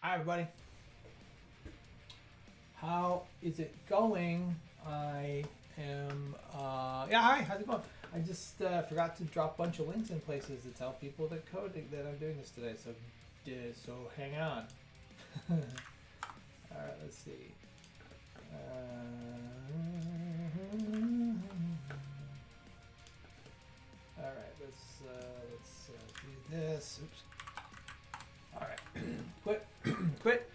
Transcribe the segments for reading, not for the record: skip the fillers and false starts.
Hi everybody. How is it going? I am yeah, hi, how's it going? I just forgot to drop a bunch of links in places to tell people that code that I'm doing this today, so hang on. Alright, let's see. Alright, let's do this. Oops. Alright. Quit.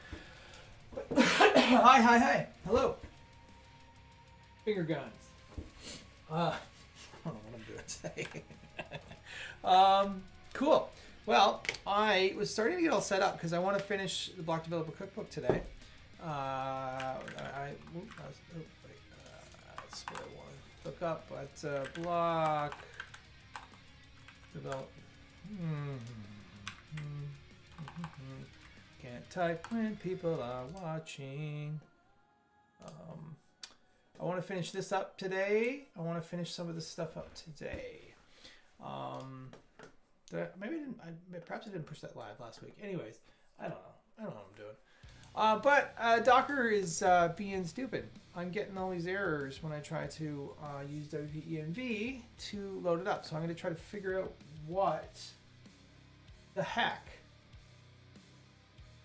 Hi. Hello. Finger guns. I don't know what I'm doing today. Cool. Well, I was starting to get all set up because I want to finish the Block Developer Cookbook today. That's what I want to look up. But Block Develop. Can't type when people are watching. I want to finish this up today. I want to finish some of this stuff up today. Perhaps I didn't push that live last week. Anyways, I don't know what I'm doing. But Docker is being stupid. I'm getting all these errors when I try to use WP-ENV to load it up. So I'm going to try to figure out what the heck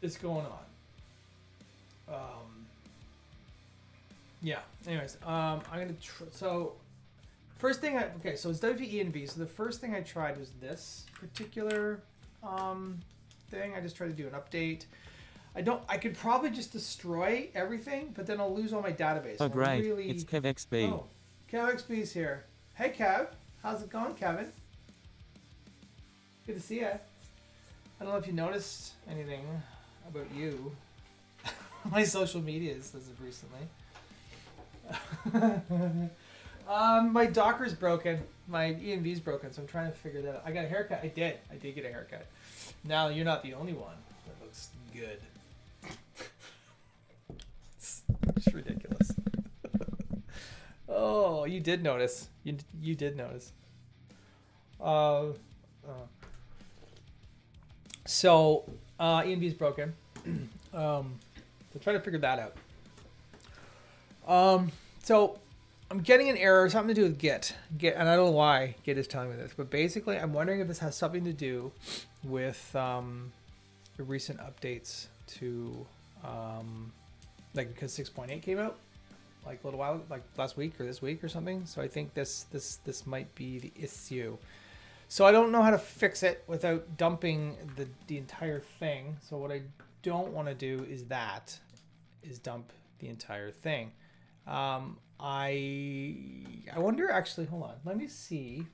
is going on. Yeah. Anyways, I'm gonna so first thing so it's WP-ENV. So the first thing I tried was this particular thing. I just tried to do an update. I could probably just destroy everything, but then I'll lose all my database. Oh great! It's KevXB. Oh, KevXB's here. Hey Kev, how's it going, Kevin? Good to see you. I don't know if you noticed anything about you. My social medias as of recently. My Docker's broken. My ENV's broken, so I'm trying to figure that out. I got a haircut. I did get a haircut. Now you're not the only one that looks good. It's ridiculous. Oh, you did notice. You did notice. So ENV's broken. So try to figure that out. So I'm getting an error, something to do with Git, and I don't know why Git is telling me this, but basically I'm wondering if this has something to do with the recent updates to like because 6.8 came out like a little while, like last week or this week or something. So I think this might be the issue. So I don't know how to fix it without dumping the entire thing. So what I don't want to do is dump the entire thing. I wonder actually, hold on, let me see.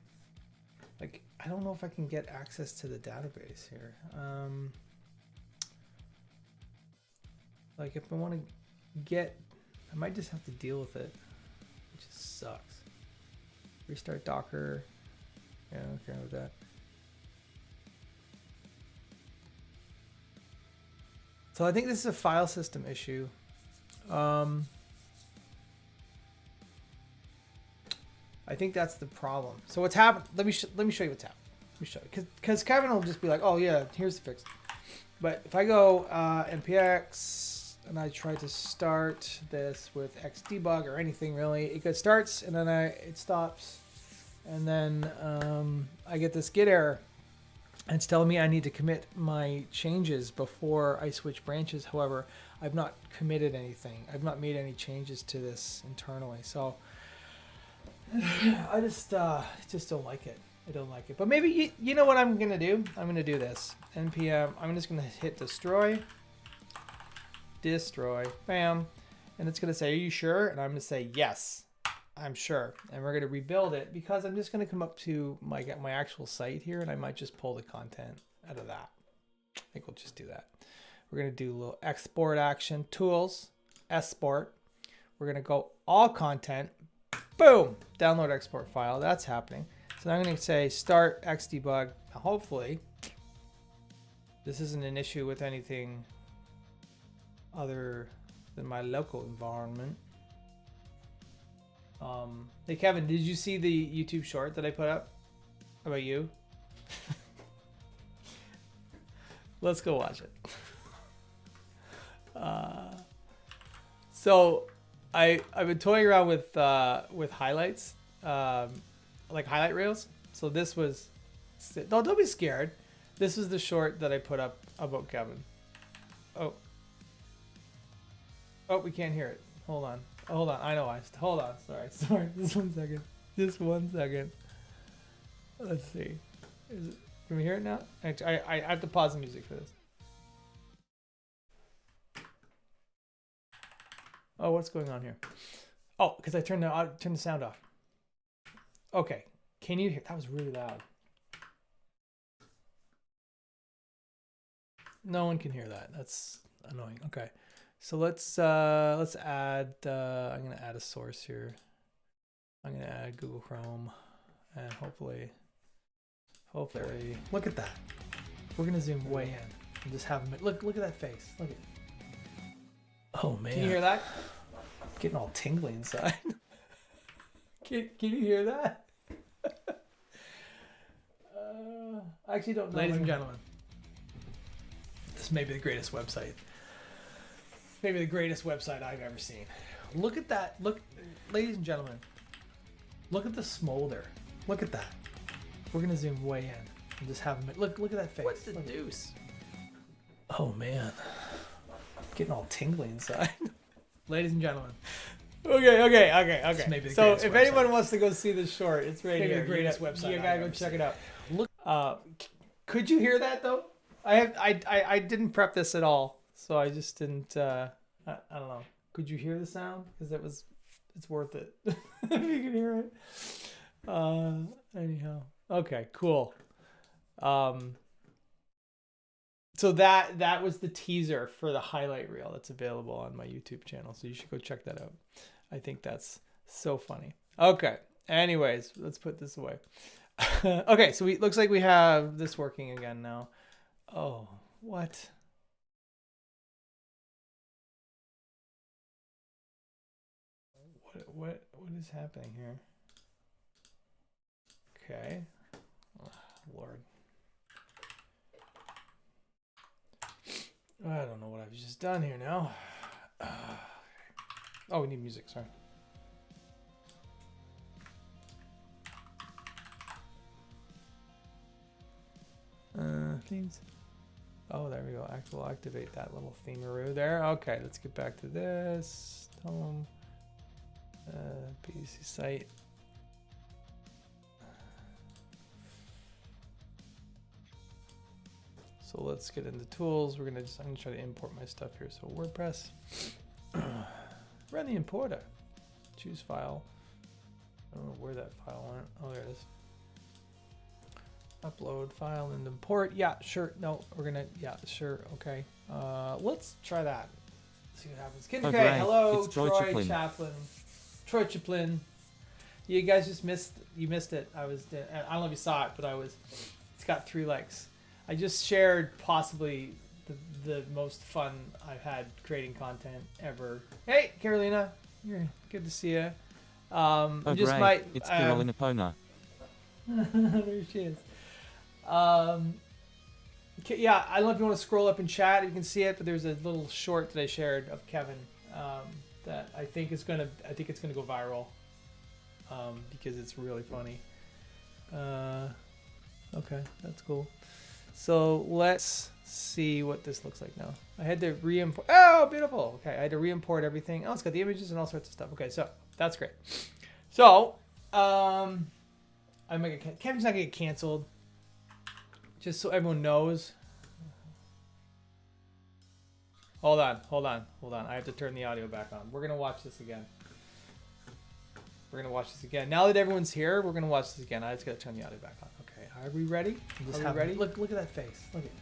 Like, I don't know if I can get access to the database here. Like if I want to I might just have to deal with it, which just sucks. Restart Docker. Yeah, I don't care about that. So I think this is a file system issue. I think that's the problem. So what's happened? Let me show you what's happened. Let me show you, because Kevin will just be like, "Oh yeah, here's the fix." But if I go npx and I try to start this with xdebug or anything really, it starts and then it stops, and then I get this git error. And it's telling me I need to commit my changes before I switch branches. However, I've not committed anything. I've not made any changes to this internally. So I just don't like it. I don't like it. But maybe you know what I'm gonna do? I'm gonna do this. npm. I'm just gonna hit destroy, bam, and it's gonna say, "Are you sure?" And I'm gonna say yes. I'm sure, and we're going to rebuild it because I'm just going to come up to my actual site here, and I might just pull the content out of that. I think we'll just do that. We're going to do a little export action, tools, export. We're going to go all content, boom, download export file. That's happening. So now I'm going to say start xdebug. Now hopefully, this isn't an issue with anything other than my local environment. Hey Kevin, did you see the YouTube short that I put up about you? Let's go watch it. So I've been toying around with highlights, like highlight reels. So this was, no, don't be scared. This is the short that I put up about Kevin. Oh, we can't hear it. Hold on. I know. Hold on. Sorry. Just 1 second. Just 1 second. Let's see. Can we hear it now? Actually, I have to pause the music for this. Oh, what's going on here? Oh, because I turned the sound off. Okay. Can you hear? That was really loud. No one can hear that. That's annoying. Okay. So let's add, I'm going to add a source here. I'm going to add Google Chrome, and hopefully, look at that. We're going to zoom way in and just have him, look at that face. Look at it. Oh man. Can you hear that? Getting all tingly inside. Can you hear that? I actually don't know. Ladies and gentlemen, this may be the greatest website. Maybe the greatest website I've ever seen. Look at that. Look, ladies and gentlemen, look at the smolder. Look at that. We're going to zoom way in and just have him, look at that face. What's the deuce? Oh man. Getting all tingly inside. Ladies and gentlemen. Okay. Maybe the so if website. Anyone wants to go see this short, it's right here. The greatest website. You gotta go check it out. Look. Could you hear that though? I didn't prep this at all, so I just didn't. I don't know. Could you hear the sound? Because it's worth it. If you can hear it. Anyhow. Okay. Cool. So that was the teaser for the highlight reel that's available on my YouTube channel. So you should go check that out. I think that's so funny. Okay. Anyways, let's put this away. Okay. So looks like we have this working again now. Oh, what? What is happening here? Okay. Oh, Lord. I don't know what I've just done here now. Oh, we need music, sorry. Themes. Oh, there we go. We'll activate that little themeroo there. Okay, let's get back to this. Home. PDC site. So let's get into tools. I'm gonna try to import my stuff here. So WordPress, run the importer, choose file. I don't know where that file went. Oh, there it is. Upload file and import. Yeah, sure. No, yeah, sure. Okay. Let's try that. See what happens. Okay. Hello, it's Troy Chaplin. Troy Chaplin. You guys just missed it. I don't know if you saw it, but it's got 3 likes. I just shared possibly the most fun I've had creating content ever. Hey, Carolina, good to see you. It's Carolina Pona. There she is. Yeah, I don't know if you want to scroll up and chat. You can see it, but there's a little short that I shared of Kevin that I think it's gonna go viral because it's really funny. Okay, that's cool. So let's see what this looks like now. I had to re-import. Oh, beautiful. Okay, I had to re-import everything. Oh, it's got the images and all sorts of stuff. Okay, so that's great. So, Kevin's not gonna get canceled. Just so everyone knows. Hold on. I have to turn the audio back on. We're gonna watch this again. Now that everyone's here, we're gonna watch this again. I just gotta turn the audio back on. Okay, are we ready? Are we ready? Look at that face. Look at it.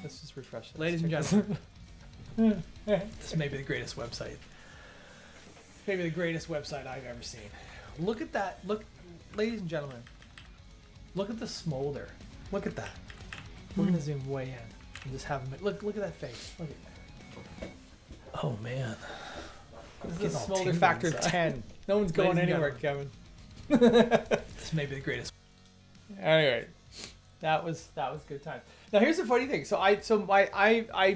Let's just refresh this. Ladies and gentlemen, this may be the greatest website. Maybe the greatest website I've ever seen. Look at that. Look, ladies and gentlemen. Look at the smolder. Look at that. We're gonna zoom way in and just have him. Look at that face. Look at it. Oh man. This is a smolder factor 10. No one's going anywhere, Kevin. This may be the greatest. Anyway, that was good time. Now here's the funny thing. So I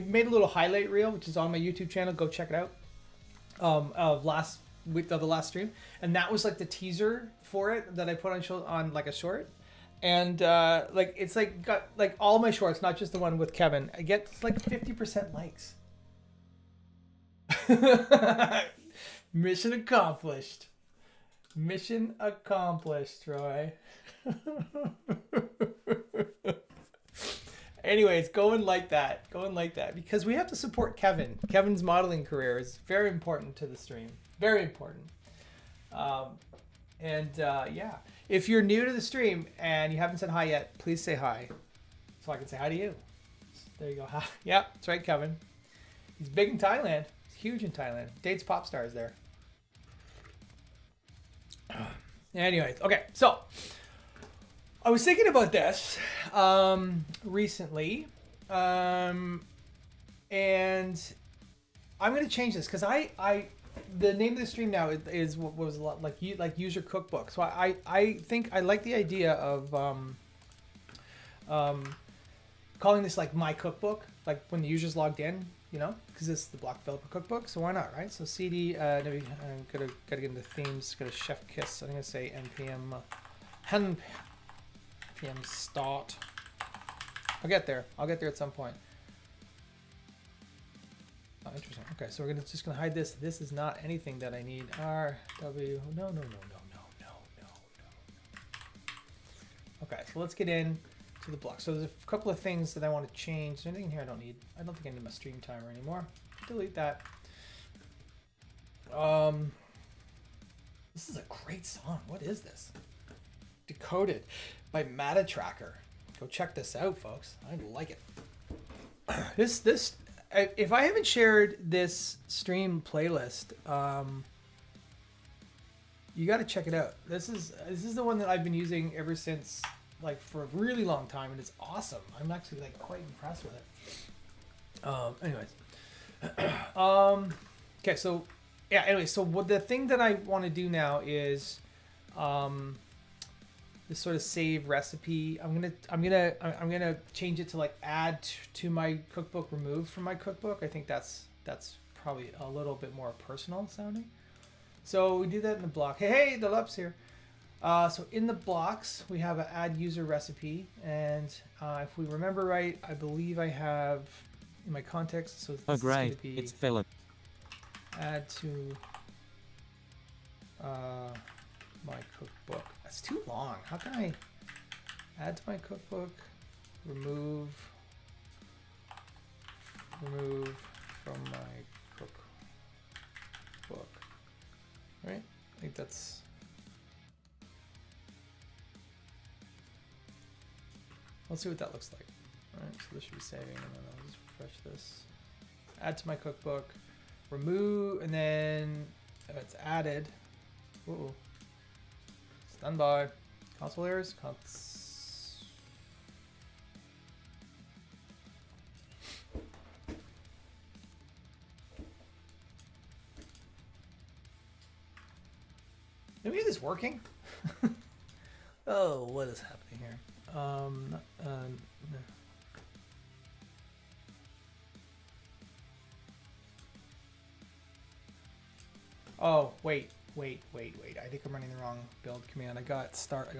made a little highlight reel, which is on my YouTube channel. Go check it out. of last week of the last stream, and that was like the teaser for it that I put on like a short. And like it's like got like all my shorts, not just the one with Kevin. I get like 50% likes. Mission accomplished. Mission accomplished, Troy. Anyways, going like that, because we have to support Kevin. Kevin's modeling career is very important to the stream, very important. Yeah, if you're new to the stream and you haven't said hi yet, please say hi, so I can say hi to you. There you go. Yeah, that's right, Kevin. He's big in Thailand. He's huge in Thailand. Dates pop stars there. Anyways, okay, so I was thinking about this recently, and I'm going to change this because the name of the stream now is what was a lot like user cookbook. So I think I like the idea of calling this like my cookbook, like when the user's logged in, you know, because it's the block developer cookbook. So why not, right? So CD, I'm gotta get into themes. Go to Chef Kiss. So I'm gonna say npm start. I'll get there at some point. Oh, interesting. Okay, so we're just gonna hide this. This is not anything that I need. RW. No. Okay, so let's get in to the block. So there's a couple of things that I want to change. Is there anything here I don't need? I don't think I need my stream timer anymore. Delete that. This is a great song. What is this? Decoded by Mata Tracker. Go check this out, folks. I like it. This if I haven't shared this stream playlist, you got to check it out. This is the one that I've been using ever since, like, for a really long time, and it's awesome. I'm actually like quite impressed with it. Anyways, okay, so yeah. Anyway, so what the thing that I want to do now is, this sort of save recipe. I'm gonna change it to like add to my cookbook, remove from my cookbook. I think that's probably a little bit more personal sounding. So we do that in the block. Hey, the Lup's here. So in the blocks we have an add user recipe, and if we remember right, I believe I have in my context. So this great! Is be it's Philip. Add to my cookbook. That's too long. How can I add to my cookbook? Remove from my cookbook. Right? I think that's. Let's see what that looks like. All right, so this should be saving, and then I'll just refresh this. Add to my cookbook. Remove, and then if it's added. Ooh. Stand by. Console errors. Maybe this is working. Oh, what is happening here? No. Oh, wait. I think I'm running the wrong build command. I got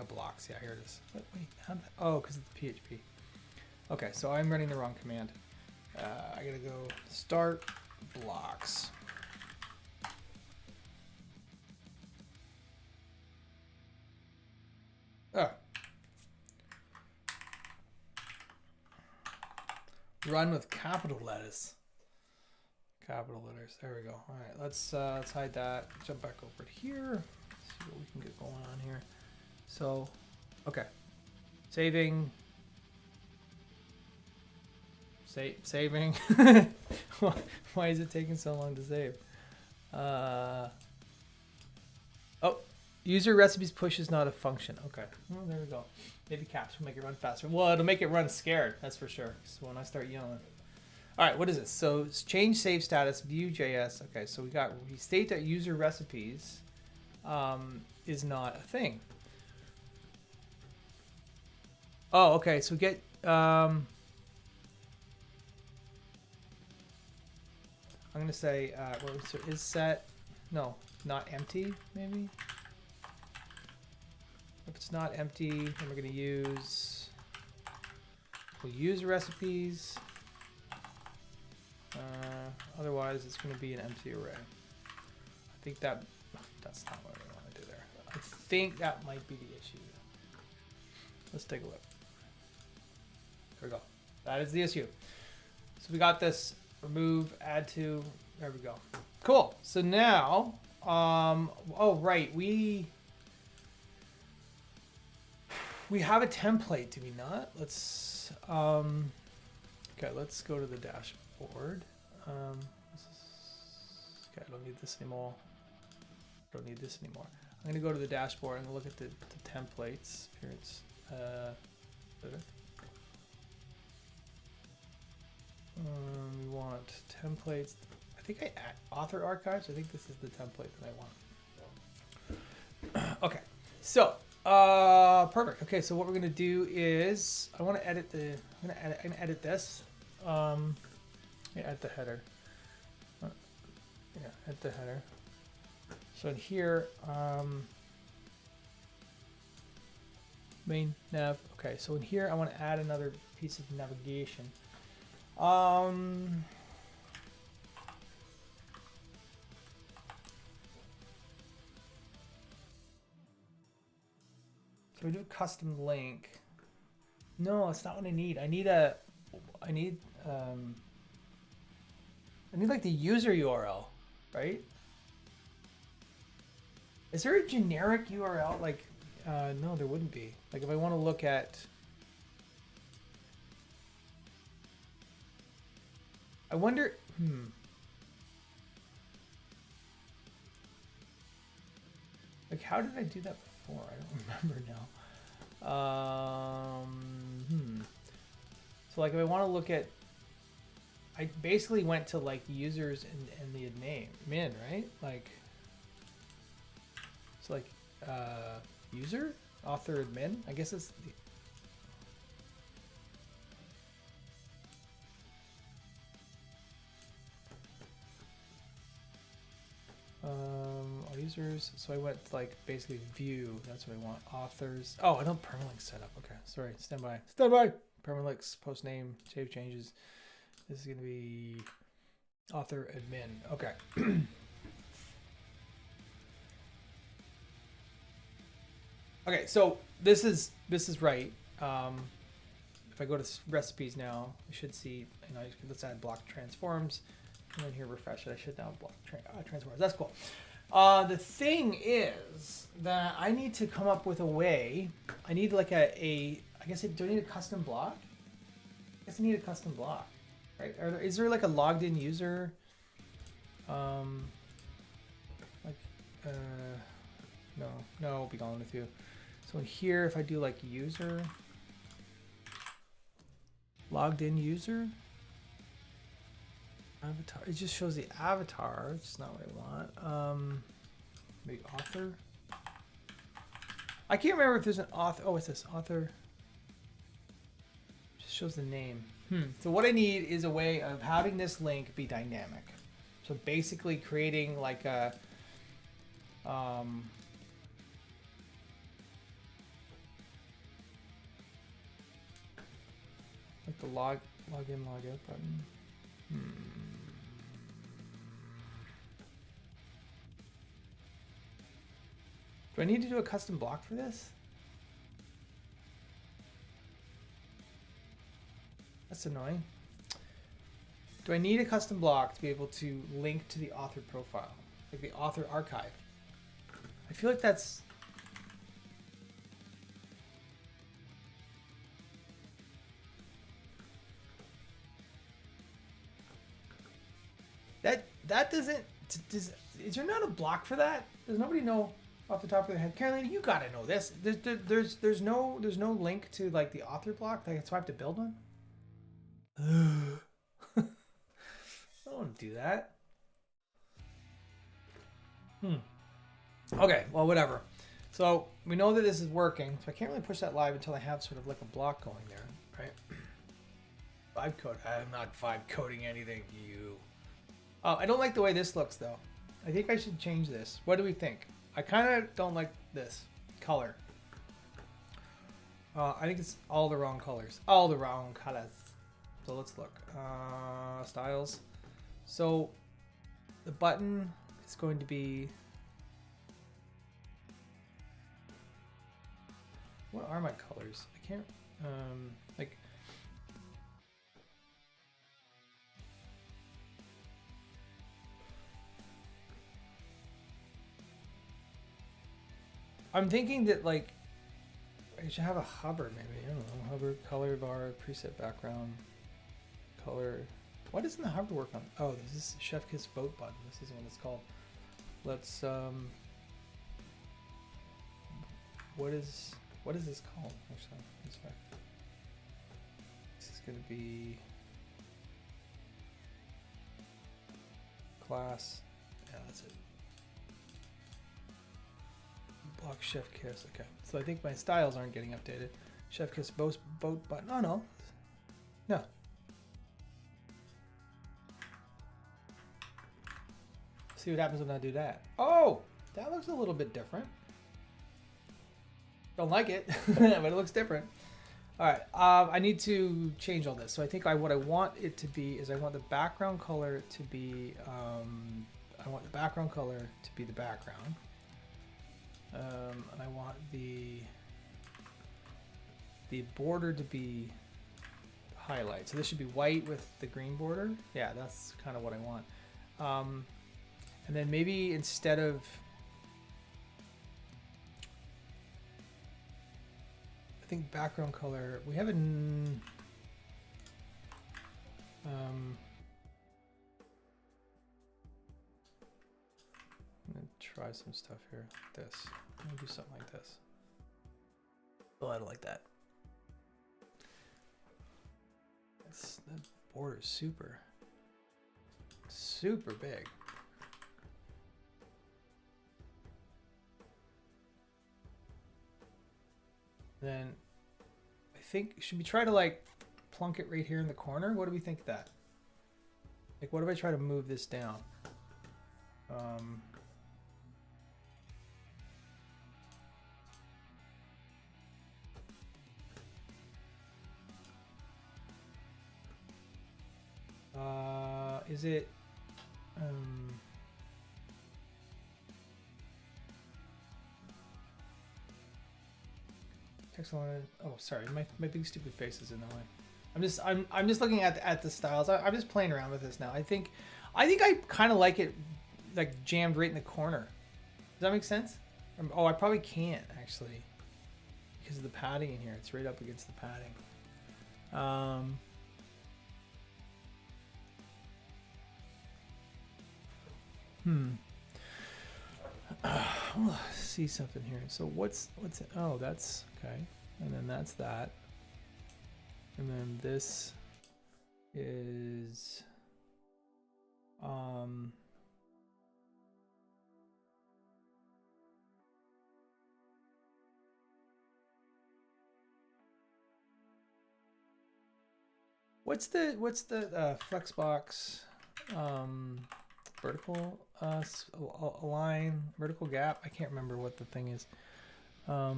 blocks. Yeah, here it is. Wait, how'd that? Oh, because it's PHP. Okay, so I'm running the wrong command. I gotta go start blocks. Oh. Run with capital letters. Capital letters. There we go. All right, let's hide that. Jump back over to here. See what we can get going on here. So, okay, saving. Saving. Why is it taking so long to save? Oh, user recipes push is not a function. Okay, well, there we go. Maybe caps will make it run faster. Well, it'll make it run scared. That's for sure. So when I start yelling. All right, what is this? So it's change save status, Vue.js. Okay, so we state that user recipes is not a thing. Oh, okay. So get I'm gonna say so is set, no, not empty maybe. If it's not empty, then we're gonna we'll use recipes. Otherwise, it's gonna be an empty array. I think that's not what we want to do there. I think that might be the issue. Let's take a look. There we go. That is the issue. So we got this. Remove, add to. There we go. Cool. So now, oh right, we have a template, do we not? Let's okay. Let's go to the dashboard. Okay, I don't need this anymore. I'm gonna go to the dashboard and look at the templates. Appearance. We want templates. I think I add author archives. I think this is the template that I want. Okay, so perfect. Okay, so what we're gonna do is I want to edit the. I'm gonna edit this. Add the header. Yeah, add the header. So in here, main nav. Okay, so in here I want to add another piece of navigation. So we do a custom link. No, it's not what I need. I need like the user URL, right? Is there a generic URL? Like, no, there wouldn't be. Like if I want to look at, I wonder, like how did I do that before? I don't remember now. So like if I want to look at, I basically went to like users and the admin, right? Like, so like user, author, admin. I guess it's the, all users. So I went to like basically view. That's what I want. Authors. Oh, I don't permalink set up. Okay, sorry. Stand by. Permalinks, post name, save changes. This is gonna be author admin. Okay. Okay, so this is right. If I go to recipes now, you should see. You know, let's add block transforms, and then here refresh it. I should now have block transforms. That's cool. The thing is that I need to come up with a way. I need like I guess do I need a custom block? I guess I need a custom block. Right? Is there like a logged in user? No, I'll be gone with you. So in here, if I do like user, logged in user, avatar, it just shows the avatar. It's not what I want. Maybe author. I can't remember if there's an author. Oh, what's this? Author. Just shows the name. So what I need is a way of having this link be dynamic. So basically creating like a like the log in, log out button. Do I need to do a custom block for this? That's annoying. Do I need a custom block to be able to link to the author profile, like the author archive? I feel like that's... That doesn't... is there not a block for that? Does nobody know off the top of their head? Carolina, you gotta know this. There's no link to like the author block. Like, so I have to build one. I don't want to do that. Okay, well, whatever. So we know that this is working. So I can't really push that live until I have sort of like a block going there, right? Vibe code. I'm not vibe coding anything. You. I don't like the way this looks though. I think I should change this. What do we think? I kind of don't like this color. I think it's all the wrong colors. All the wrong colors. So let's look. Styles. So the button is going to be... What are my colors? I can't... like... I'm thinking that like I should have a hover maybe. I don't know. Hover, color bar, preset background, color. Why doesn't the hover work on? Oh, this is Chef Kiss Boat button. This is what it's called. Let's what is this called? Actually, this is gonna be class. Yeah, that's it. Block Chef Kiss. Okay, so I think my styles aren't getting updated. Chef Kiss boat button. Oh no, no. See what happens when I do that. Oh, that looks a little bit different. Don't like it, but it looks different. All right, I need to change all this. So I think what I want it to be is I want the background color to be. I want the background color to be the background. And I want the border to be highlight. So this should be white with the green border. Yeah, that's kind of what I want. And then maybe instead of I think background color, we have an I'm gonna try some stuff here. This. I'm gonna do something like this. Oh, I don't like that. That border is super big. Then I think should we try to like plunk it right here in the corner? What do we think of that? Like, what if I try to move this down? Is it text line? Oh, sorry, my big stupid face is in the way. I'm just looking at the styles. I'm just playing around with this now. I think I kind of like it like jammed right in the corner. Does that make sense? Oh, I probably can't actually because of the padding in here. It's right up against the padding. Let's see something here. So what's it? Oh, that's okay. And then that's that. And then this is what's the Flexbox vertical align vertical gap? I can't remember what the thing is. I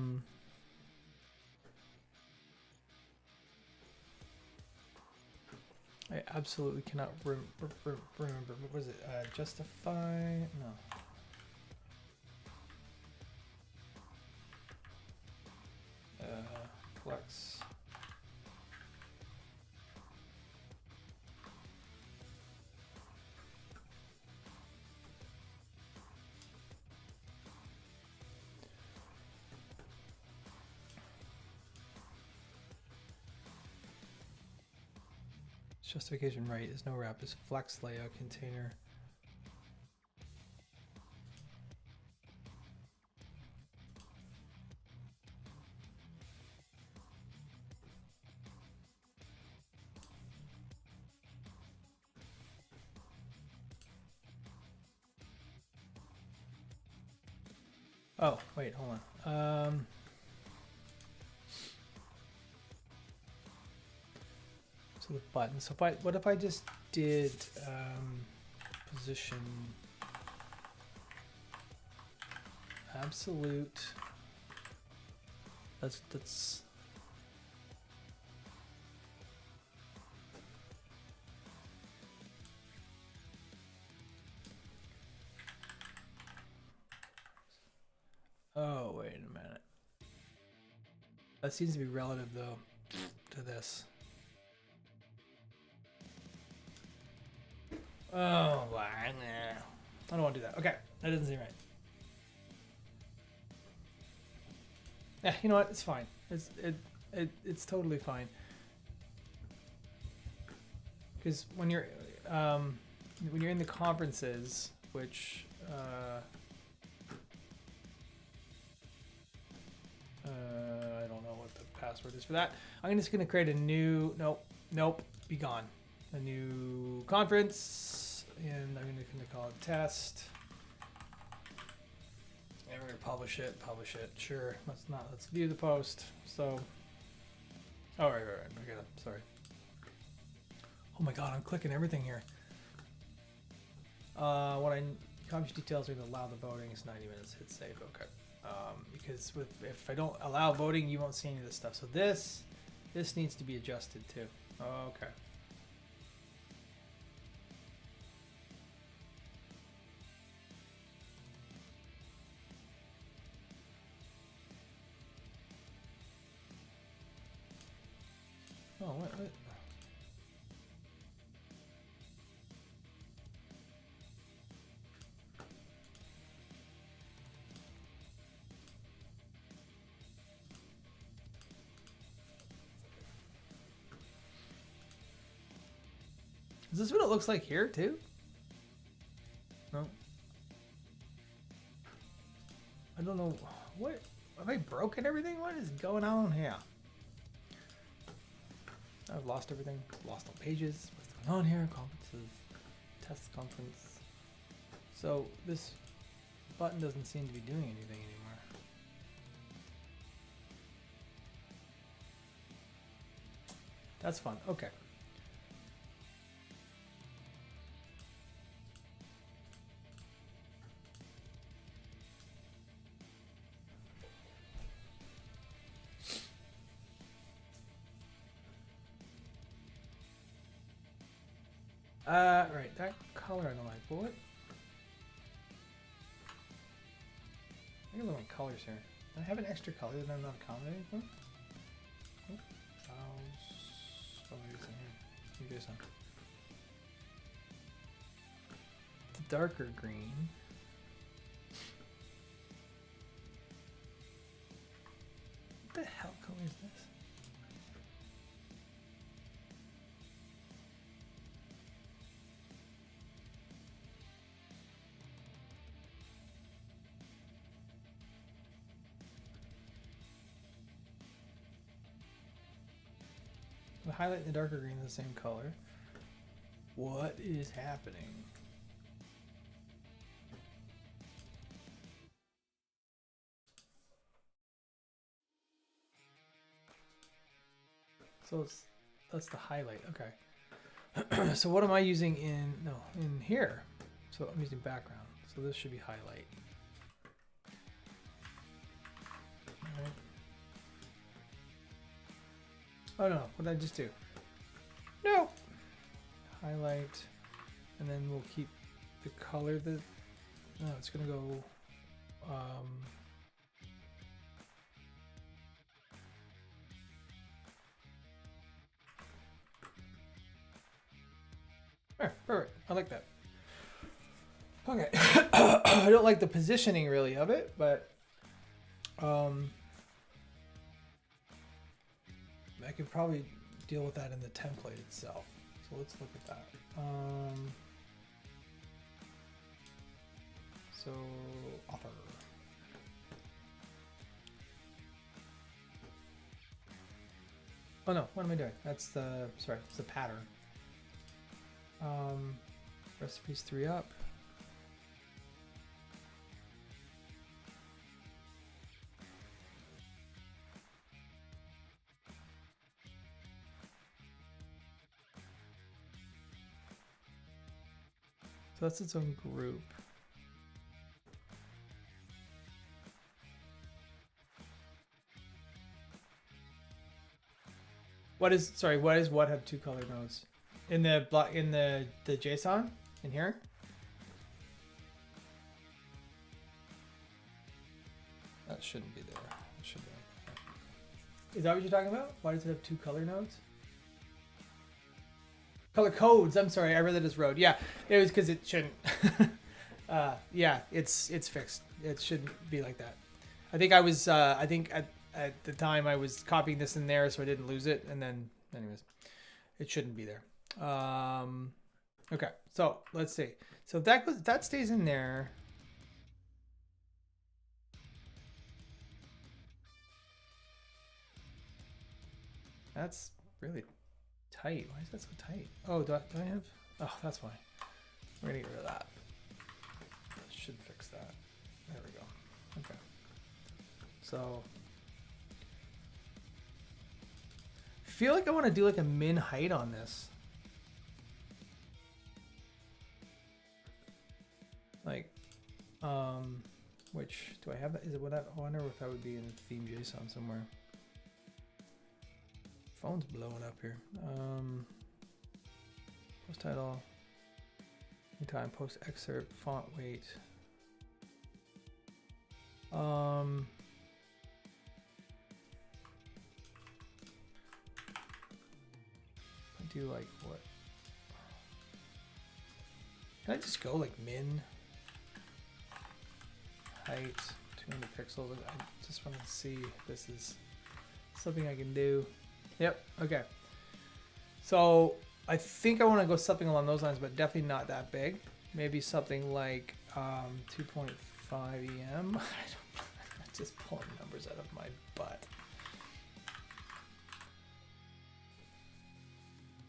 absolutely cannot remember. What was it? Justify? No. Flex. Justification right is no wrap is flex layout container. Oh, wait, hold on. So the button. So what if I just did position absolute. That's oh, wait a minute. That seems to be relative though to this. Oh, I don't want to do that. Okay, that doesn't seem right. Yeah, you know what? It's fine. It's totally fine. Because when you're in the conferences, which I don't know what the password is for that. I'm just gonna create a new nope, be gone. A new conference, and I'm gonna call it test. And we're gonna publish it. Sure. Let's view the post. So, oh right. Sorry. Oh my God, I'm clicking everything here. Conference details are gonna allow the voting. It's 90 minutes. Hit save. Okay. Because if I don't allow voting, you won't see any of this stuff. So this needs to be adjusted too. Okay. Oh, what? Is this what it looks like here too? No. I don't know. What? Have I broken everything? What is going on here? I've lost everything. Lost all pages. What's going on here? Conferences. Test conference. So this button doesn't seem to be doing anything anymore. That's fun. Okay. Right, that color I don't like. But what? I got my colors here. Do I have an extra color that I'm not accommodating for? Oh, maybe it's in here. Maybe it's on. It's a darker green. What the hell color is this? The highlight and the darker green are the same color. What is happening? So that's the highlight. Okay. So what am I using in here? So I'm using background. So this should be highlight. All right. Oh no, what did I just do? No! Highlight, and then we'll keep the color that, no, it's gonna go, perfect, I like that. Okay, I don't like the positioning really of it, but, I could probably deal with that in the template itself. So let's look at that. So author. Oh no, what am I doing? That's the, sorry, it's the pattern. Recipes 3 up. So that's its own group. What is, sorry, what is what have two color nodes? In the block, in the JSON in here? That shouldn't be there. It should be like that. Is that what you're talking about? Why does it have two color nodes? Color codes. I'm sorry, I read that as road. Yeah, it was because it shouldn't. Yeah, it's fixed. It shouldn't be like that. I think I was. I think at the time I was copying this in there, so I didn't lose it. And then, anyways, it shouldn't be there. Okay, so let's see. So if that goes, if that stays in there. That's really tight. Why is that so tight? Oh, do I have? Oh, that's why. We're gonna get rid of that. Should fix that. There we go. Okay. So, I feel like I want to do like a min height on this. Like, which do I have that? Is it what that? I wonder if that would be in theme JSON somewhere. Phone's blowing up here. Post title. Time, post excerpt, font weight. I do like what? Can I just go like min height 200 pixels? I just want to see if this is something I can do. Yep. Okay. So I think I want to go something along those lines, but definitely not that big. Maybe something like 2.5 EM. I'm just pulling numbers out of my butt.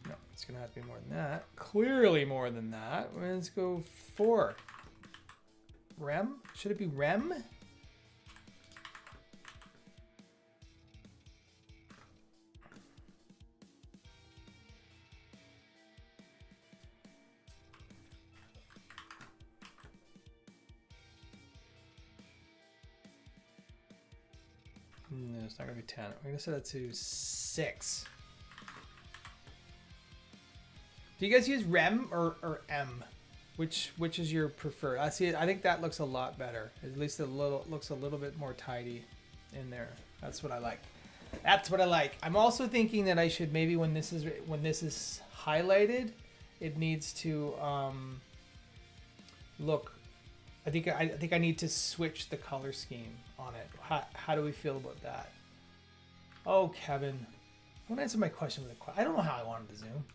No, it's gonna have to be more than that. Clearly more than that. Let's go 4. Rem? Should it be rem? No, it's not gonna be 10. We're gonna set it to 6. Do you guys use rem or m? Which is your preferred? I see. I think that looks a lot better. At least looks a little bit more tidy in there. That's what I like. That's what I like. I'm also thinking that I should maybe when this is highlighted, it needs to look. I think I need to switch the color scheme on it. How do we feel about that? Oh, Kevin, I want to answer my question with a question. I don't know how I wanted to zoom.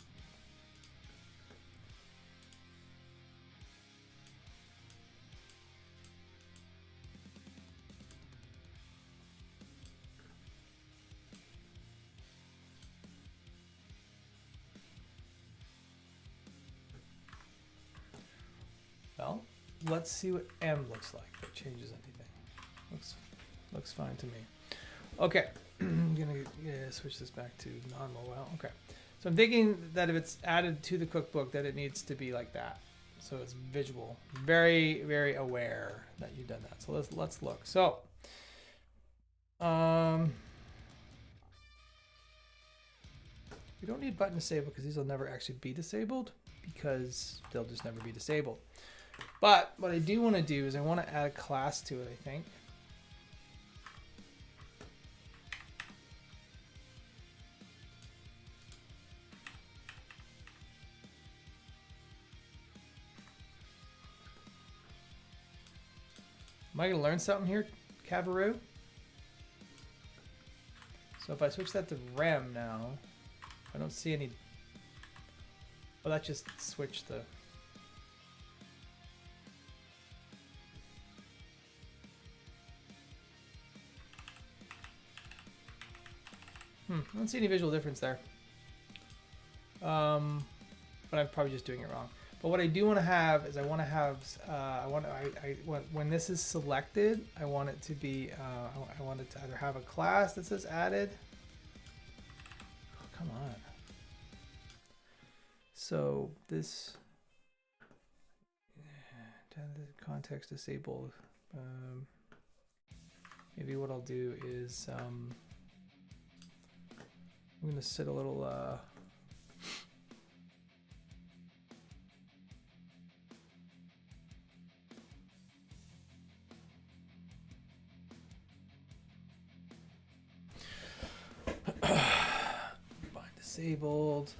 Well, let's see what M looks like. If it changes anything. Looks fine to me. Okay, I'm gonna switch this back to non-mobile. Okay, so I'm thinking that if it's added to the cookbook, that it needs to be like that, so it's visual. Very, very aware that you've done that. So let's look. So, we don't need button disable because these will never actually be disabled because they'll just never be disabled. But what I do want to do is I want to add a class to it, I think. Am I going to learn something here, Cabaroo? So if I switch that to rem now, I don't see any. Oh, that just switched the. I don't see any visual difference there. But I'm probably just doing it wrong. But what I do want to have is I want to have when this is selected, I want it to be I want it to either have a class that says added. Oh, come on. So this context disabled. Maybe what I'll do is I'm going to set a little bind disabled.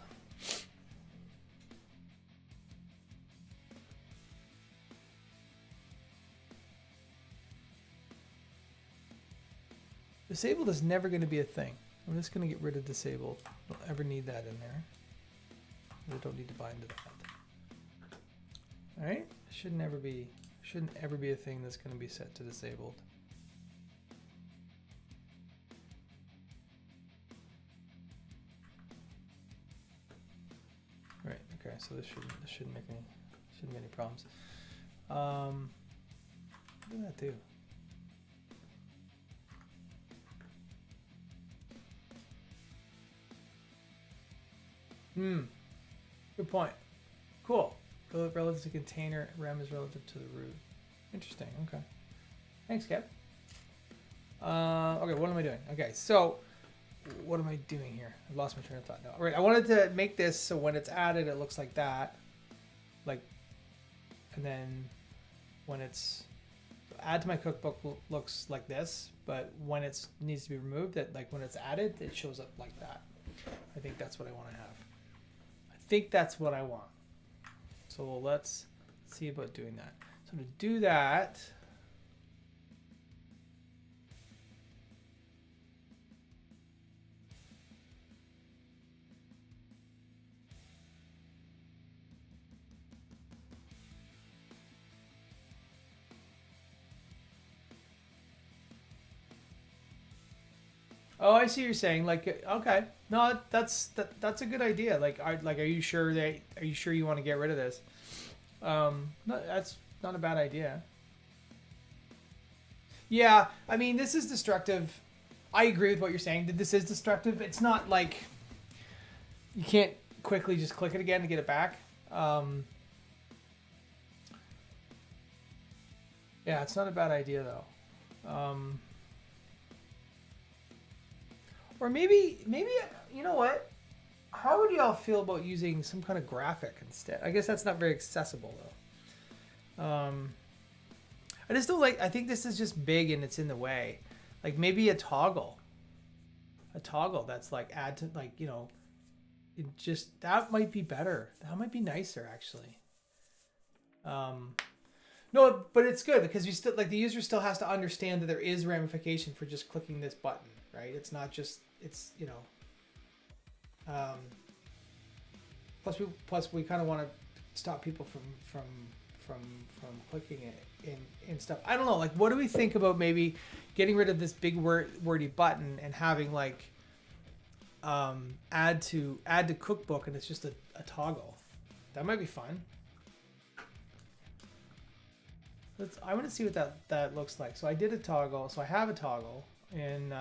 Disabled is never going to be a thing. I'm just going to get rid of disabled. Don't ever need that in there. I don't need to bind to that. All right, shouldn't ever be a thing that's going to be set to disabled. Right. Okay. So this shouldn't make any problems. What did that do? Good point. Cool. Relative to container, rem is relative to the root. Interesting. Okay. Thanks, Kev. Okay, what am I doing? Okay, so what am I doing here? I've lost my train of thought now. All right, I wanted to make this so when it's added, it looks like that. Like, and then when it's add to my cookbook looks like this, but when it needs to be removed, that like when it's added, it shows up like that. I think that's what I want to have. I think that's what I want. So let's see about doing that. So to do that, oh, I see what you're saying. Like, okay, no, that's a good idea. Like, are you sure you want to get rid of this? No, that's not a bad idea. Yeah, I mean, this is destructive. I agree with what you're saying. This is destructive. It's not like you can't quickly just click it again to get it back. Yeah, it's not a bad idea though. Or maybe you know what? How would y'all feel about using some kind of graphic instead? I guess that's not very accessible though. I just don't like. I think this is just big and it's in the way. Like maybe a toggle that's like add to like it just that might be better. That might be nicer actually. No, but it's good because you still like the user still has to understand that there is ramification for just clicking this button, right? It's not just it's plus we kind of want to stop people from clicking it in stuff. I don't know, like what do we think about maybe getting rid of this big wordy button and having like add to cookbook and it's just a toggle. That might be fun. I want to see what that looks like. So I did a toggle. So I have a toggle in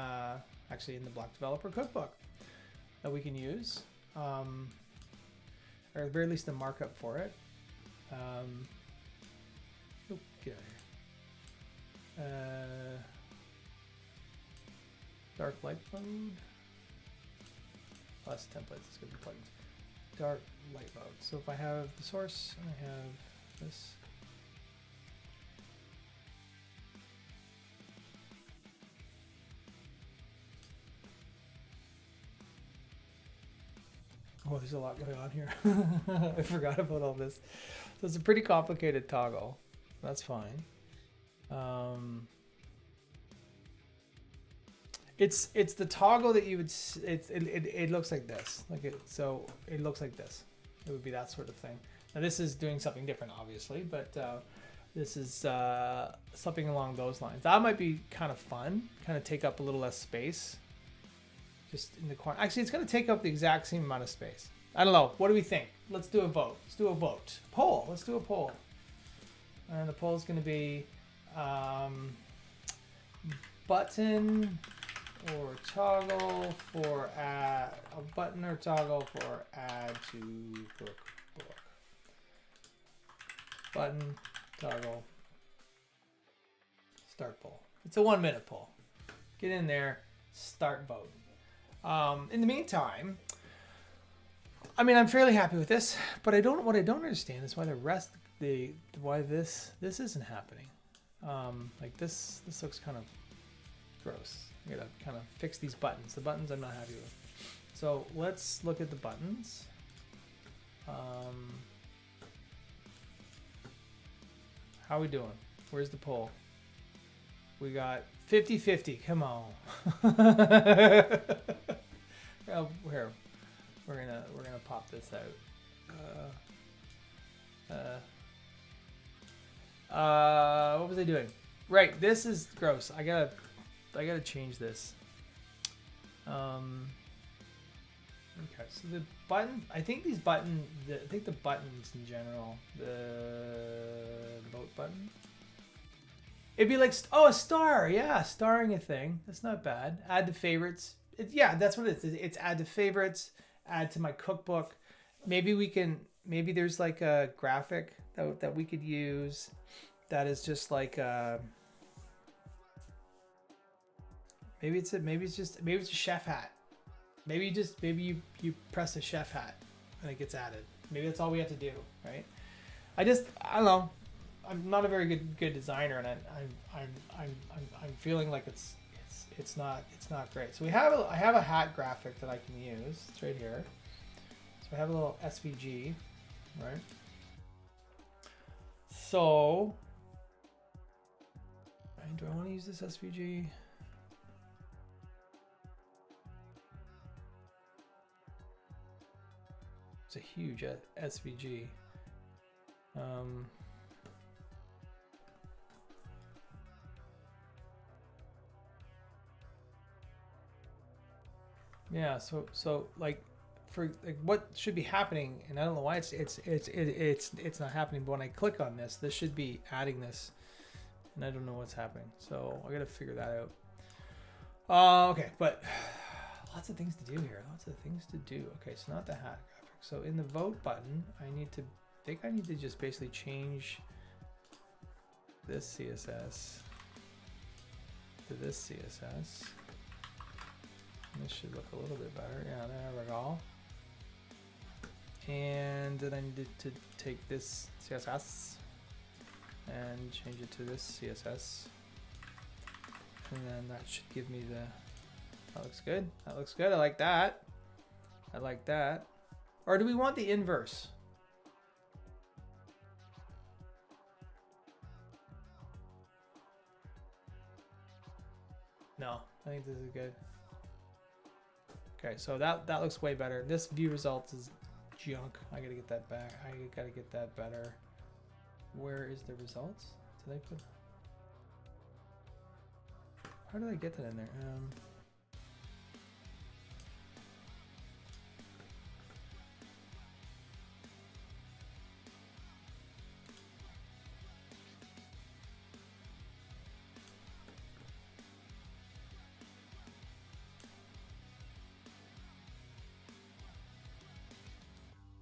actually in the Block Developer Cookbook that we can use, or at the very least the markup for it. Get out of here. Dark light mode plus templates. It's gonna be plugins. Dark light mode. So if I have the source, I have this. Oh, there's a lot going on here. I forgot about all this. So it's a pretty complicated toggle. That's fine. It's the toggle that you would. It looks like this. So it looks like this. It would be that sort of thing. Now this is doing something different, obviously, but this is something along those lines. That might be kind of fun. Kind of take up a little less space. Just in the corner. Actually, it's going to take up the exact same amount of space. I don't know. What do we think? Let's do a vote. Let's do a vote. Poll. Let's do a poll. And the poll is going to be button or toggle for add a button or toggle for add to cookbook. Button toggle start poll. It's a 1 minute poll. Get in there, start vote. In the meantime, I mean, I'm fairly happy with this, but what I don't understand is why why this isn't happening. Like this looks kind of gross. I gotta kind of fix these buttons. The buttons I'm not happy with. So let's look at the buttons. How are we doing? Where's the poll? We got 50-50. Come on. Oh, here, we're gonna pop this out. What was I doing? Right, this is gross. I gotta change this. Okay, so the button. I think these buttons. I think the buttons in general. The vote button. It'd be like, oh, a star. Yeah, starring a thing. That's not bad. Add to favorites. Yeah, that's what it is. It's add to favorites. Add to my cookbook. Maybe we can. Maybe there's like a graphic that we could use. That is just like. Maybe it's a chef hat. Maybe you press a chef hat and it gets added. Maybe that's all we have to do, right? I don't know. I'm not a very good designer, and I'm feeling like it's not great. So I have a hat graphic that I can use. It's right here. So I have a little SVG, right? So do I want to use this SVG? It's a huge SVG. Yeah. So like for like what should be happening, and I don't know why it's not happening. But when I click on this should be adding this, and I don't know what's happening. So I got to figure that out. Okay, but lots of things to do here. Lots of things to do. Okay, so not the hat graphic. So in the vote button, I need to just basically change this CSS to this CSS. And this should look a little bit better. Yeah, there we go. And then I need to take this CSS and change it to this CSS. And then that should give me that looks good. That looks good. I like that. I like that. Or do we want the inverse? No, I think this is good. Okay, so that looks way better. This view results is junk. I gotta get that back. I gotta get that better. Where is the results? Did I put? How did I get that in there?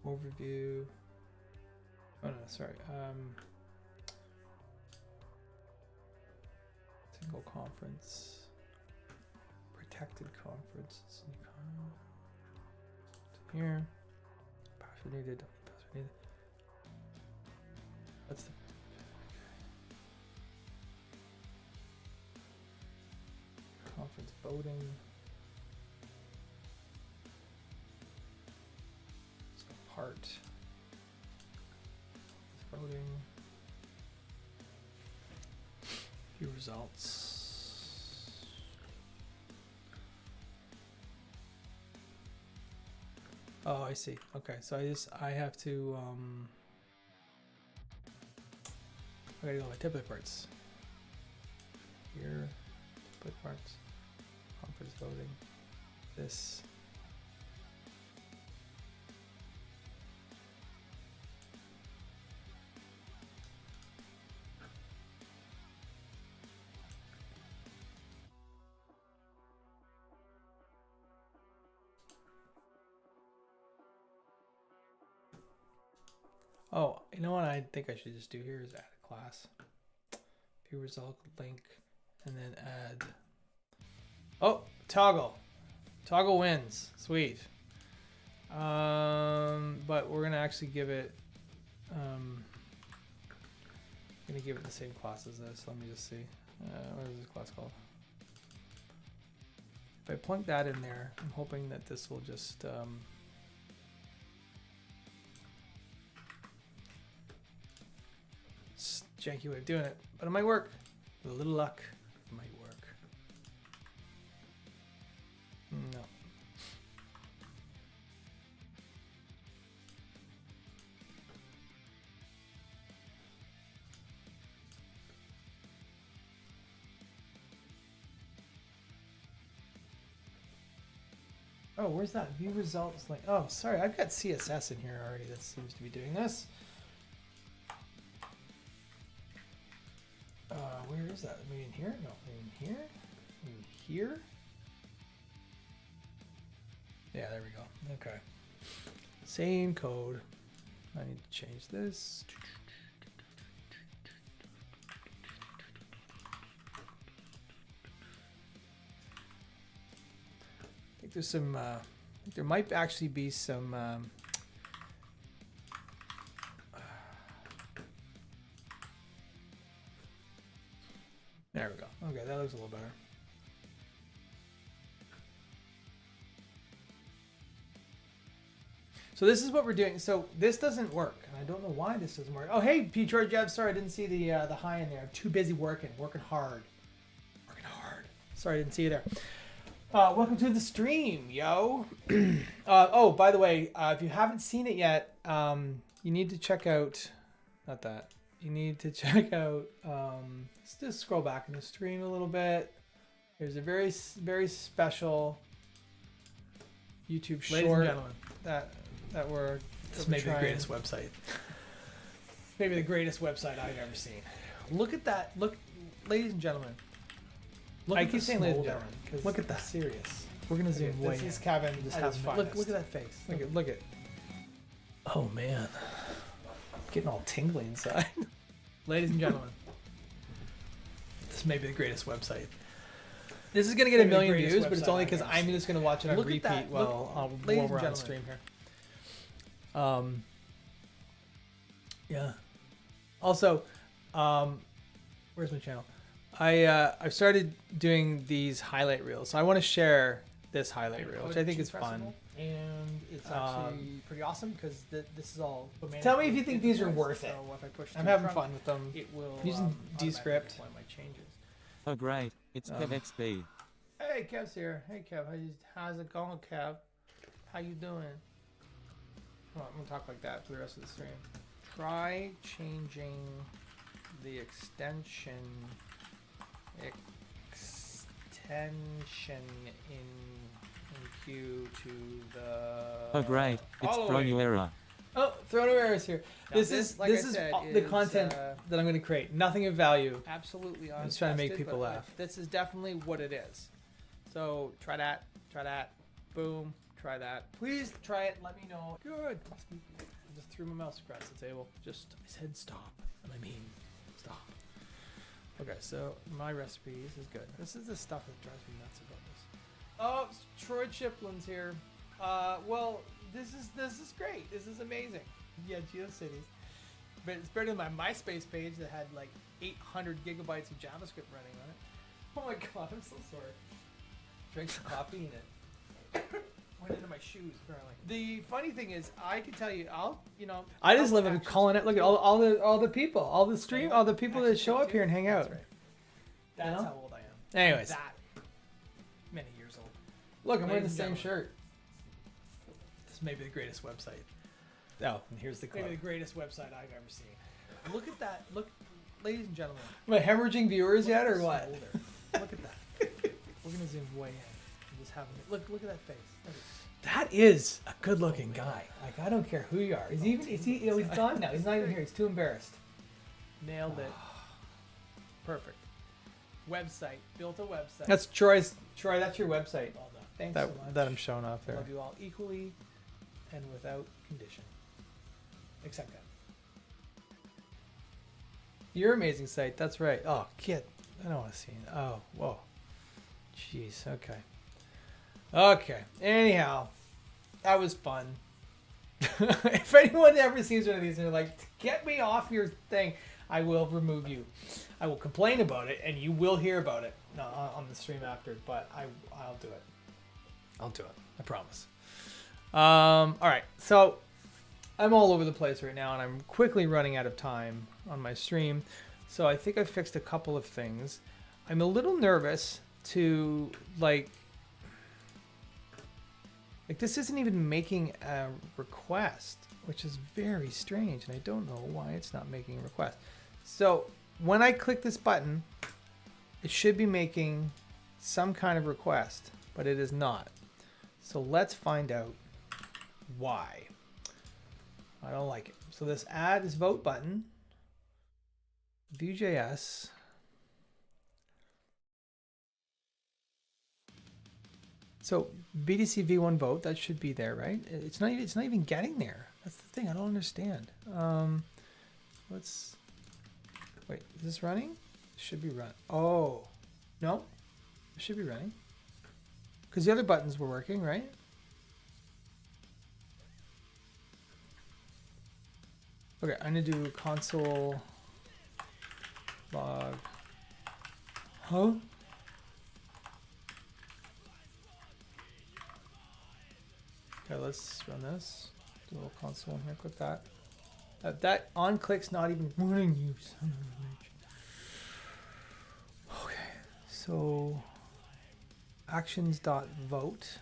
Overview. Oh no, sorry. Single conference. Protected conference. Here. Password needed. Password needed. That's the conference voting. Part voting, view results. Oh, I see. Okay, so I have to I gotta go with template parts. Here, template parts, conference voting, this. Oh, you know what I think I should just do here is add a class. View result link, and then add. Oh, toggle. Toggle wins. Sweet. But we're gonna actually give it. Gonna give it the same class as this. Let me just see. What is this class called? If I plunk that in there, I'm hoping that this will just. Janky way of doing it, but it might work. With a little luck, it might work. No. Oh, where's that view results? Like, oh, sorry, I've got CSS in here already that seems to be doing this. Where is that? Maybe in here? No, in here? In here? Yeah, there we go. Okay. Same code. I need to change this. I think there's some, there might actually be some, there we go. Okay, that looks a little better. So this is what we're doing. So this doesn't work. And I don't know why this doesn't work. Oh, hey, P. George, sorry, I didn't see the hi in there. I'm too busy working hard. Working hard. Sorry, I didn't see you there. Welcome to the stream, yo. Oh, by the way, if you haven't seen it yet, you need to check out, not that. You need to check out, let's just scroll back in the stream a little bit. There's a very, very special YouTube short. Ladies and gentlemen, that we're this may be the greatest website. Maybe the greatest website I've ever seen. Look at that. Look, ladies and gentlemen. Look I keep saying ladies and gentlemen. Look at that. I'm serious. We're gonna zoom way This in. is Kevin. Just having fun. finest. Look at that face. Look at. Oh man, Getting all tingly inside. ladies and gentlemen, this may be the greatest website. This is gonna get a Maybe the million greatest views, but it's website only I've because ever I'm seen. just gonna watch it on Look at repeat that. while ladies we're and on gentlemen. stream here. Yeah. Also, where's my channel? I've started doing these highlight reels, so I want to share this highlight reel, which I think is fun. And it's actually pretty awesome because this is all. Tell me if you think these are worth it. So if I push I'm to having front, fun with them. It will Using automatically Descript. apply my changes. Oh great, it's Um, KevXB. Hey, Kev's here. Hey, Kev. How's it going, Kev? How you doing? Well, I'm gonna talk like that for the rest of the stream. Try changing the extension in Q to the. Oh great, it's all the thrown way. you error. Oh, thrown errors here. Now This this, is like I this is said, the is, content that I'm going to create. Nothing of value. Absolutely I'm just trying to make untested, people but, laugh. This is definitely what it is. So try that. Boom. Try that. Please try it. Let me know. Good. I just threw my mouse across the table. I said stop, and I mean stop. Okay, so my recipes is good. This is the stuff that drives me nuts about this. Oh, Troy Chiplin's here. Well, this is great. This is amazing. Yeah, GeoCities. But it's better than my MySpace page that had like 800 gigabytes of JavaScript running on it. Oh my god, I'm so sorry. Drank some coffee and it went into my shoes apparently. The funny thing is, I can tell you, I just live in calling it. Look at all the people, all the people that show up here and hang out. That's right. That's You know? how old I am. Anyways, That many years old. look, I'm wearing the Ladies and same gentlemen. shirt. This may be the greatest website. Oh, and here's the clip. Maybe the greatest website I've ever seen. Look at that. Look, ladies and gentlemen. Am I hemorrhaging viewers yet, or This what? folder. Look at that. We're gonna zoom way in. I'm just having it. Look at that face. Look at That is a good-looking guy. Like, I don't care who you are. Is he? He's gone now. He's not even here. He's too embarrassed. Nailed it. Perfect. Website. Built a website. That's Troy's. Troy, that's your website. Well done. Thanks so much. That I'm showing off I there. love you all equally and without condition. Except that. Your amazing site. That's right. Oh, kid. I don't want to see it. Oh, whoa. Jeez. Okay. Okay. Anyhow, that was fun. If anyone ever sees one of these and they're like, get me off your thing, I will remove you. I will complain about it, and you will hear about it on the stream after, but I'll do it. I'll do it. I promise. All right. So I'm all over the place right now, and I'm quickly running out of time on my stream. So I think I fixed a couple of things. I'm a little nervous to like this isn't even making a request, which is very strange, and I don't know why it's not making a request. So when I click this button, it should be making some kind of request, but it is not. So let's find out why. I don't like it. So this add is vote button, Vue.js. So BDC v1 vote, that should be there, right? It's not even getting there. That's the thing. I don't understand. Let's wait. Is this running? It should be run. Oh, no, it should be running because the other buttons were working, right? Okay, I'm gonna do console log. Huh? Okay, let's run this. Do a little console in here. Click that. That on click's not even running. You son of a bitch. Okay, so actions.vote.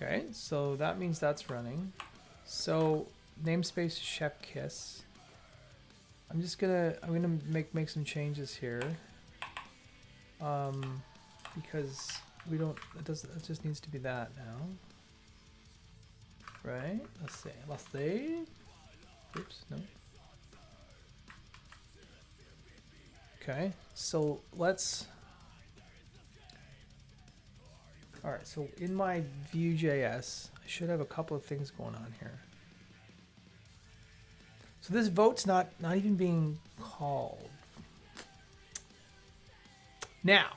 Okay, so that means that's running. So namespace chef kiss. I'm gonna make some changes here. Because it just needs to be that now. Right? Let's see. Oops, no. Okay, so let's. All right, so in my Vue.js, I should have a couple of things going on here. So this vote's not even being called. Now,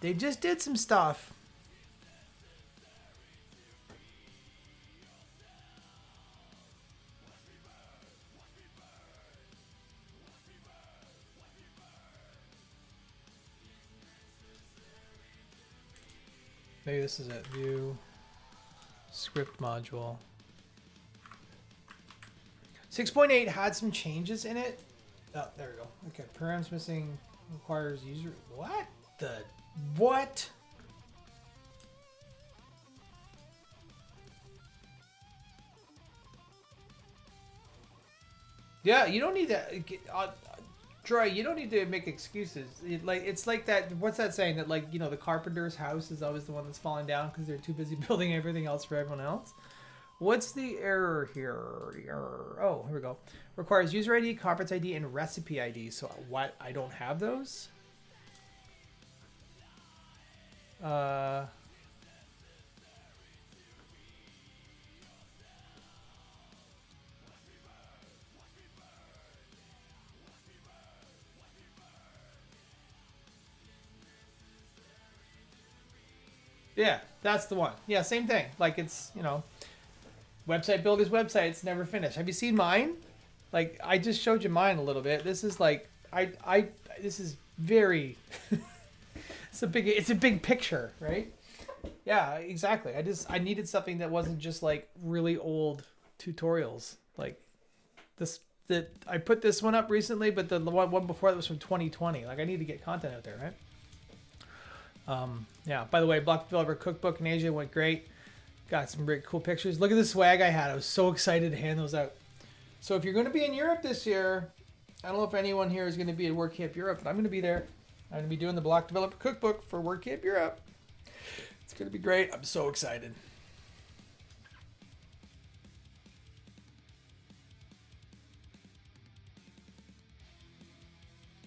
they just did some stuff. Maybe this is it. View script module. 6.8 had some changes in it. Oh, there we go. Okay, params missing, requires user. What the? What? Yeah, you don't need to. Troy, you don't need to make excuses. It's like that. What's that saying? That the carpenter's house is always the one that's falling down because they're too busy building everything else for everyone else. What's the error here? Oh, here we go. Requires user ID, conference ID, and recipe ID. So what? I don't have those. Yeah, that's the one. Yeah, same thing. Like it's, website builder's website's never finished. Have you seen mine? Like I just showed you mine a little bit. This is like this is very it's a big picture, right? Yeah, exactly. I needed something that wasn't just like really old tutorials. Like I put this one up recently, but the one before that was from 2020. Like I need to get content out there, right? Yeah, by the way, Block Developer Cookbook in Asia went great. Got some great cool pictures. Look at the swag I had. I was so excited to hand those out. So if you're going to be in Europe this year, I don't know if anyone here is going to be at WordCamp Europe, but I'm going to be there. I'm going to be doing the Block Developer Cookbook for WordCamp Europe. It's going to be great. I'm so excited.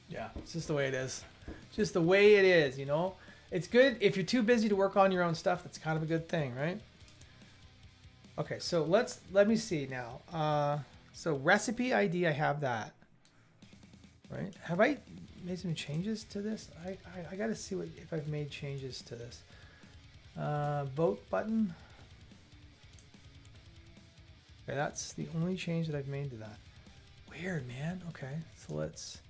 Yeah, it's just the way it is. Just the way it is, you know? It's good if you're too busy to work on your own stuff. That's kind of a good thing, right? Okay, so let me see now. So recipe ID, I have that. Right? Have I made some changes to this? I got to see if I've made changes to this. Vote button. Okay, that's the only change that I've made to that. Weird, man. Okay, so let's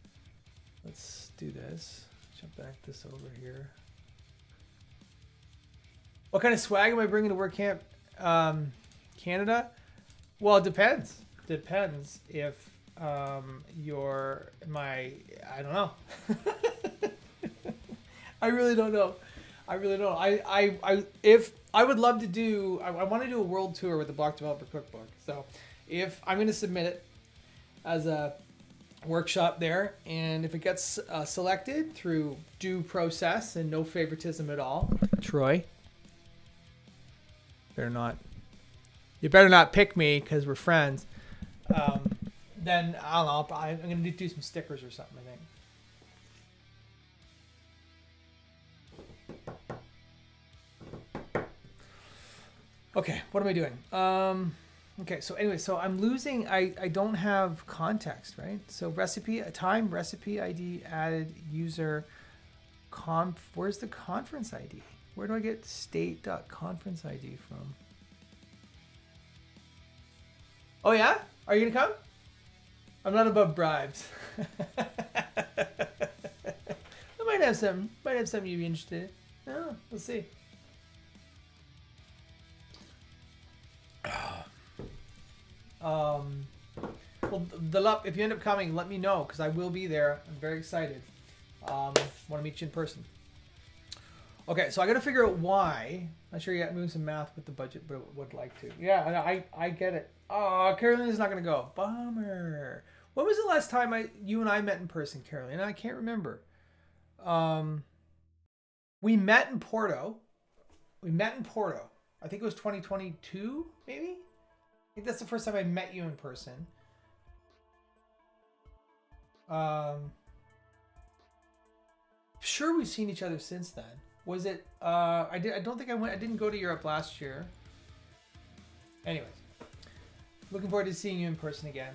do this. Jump back this over here. What kind of swag am I bringing to WordCamp Canada? Well, it depends. Depends if you're my, I don't know. I really don't know. I really don't. If I would love to do, I want to do a world tour with the Block Developer Cookbook. So if I'm going to submit it as a workshop there, and if it gets selected through due process and no favoritism at all, Troy, you better not pick me because we're friends. Then I don't know. I'm going to do some stickers or something, I think. Okay, what am I doing? Okay, so anyway, so I'm losing, I don't have context, right? So recipe ID added user where's the conference ID? Where do I get state.conference ID from? Oh yeah? Are you gonna come? I'm not above bribes. I might have something you'd be interested in. Oh, we'll see. Well, if you end up coming, let me know because I will be there. I'm very excited. Want to meet you in person. Okay, so I got to figure out why. I'm sure you got to move some math with the budget, but would like to. Yeah, I get it. Oh, Carolina's not going to go. Bummer. When was the last time you and I met in person, Carolina? I can't remember. We met in Porto. I think it was 2022, maybe? I think that's the first time I met you in person. Sure, we've seen each other since then. Was it? I don't think I went. I didn't go to Europe last year. Anyways, looking forward to seeing you in person again.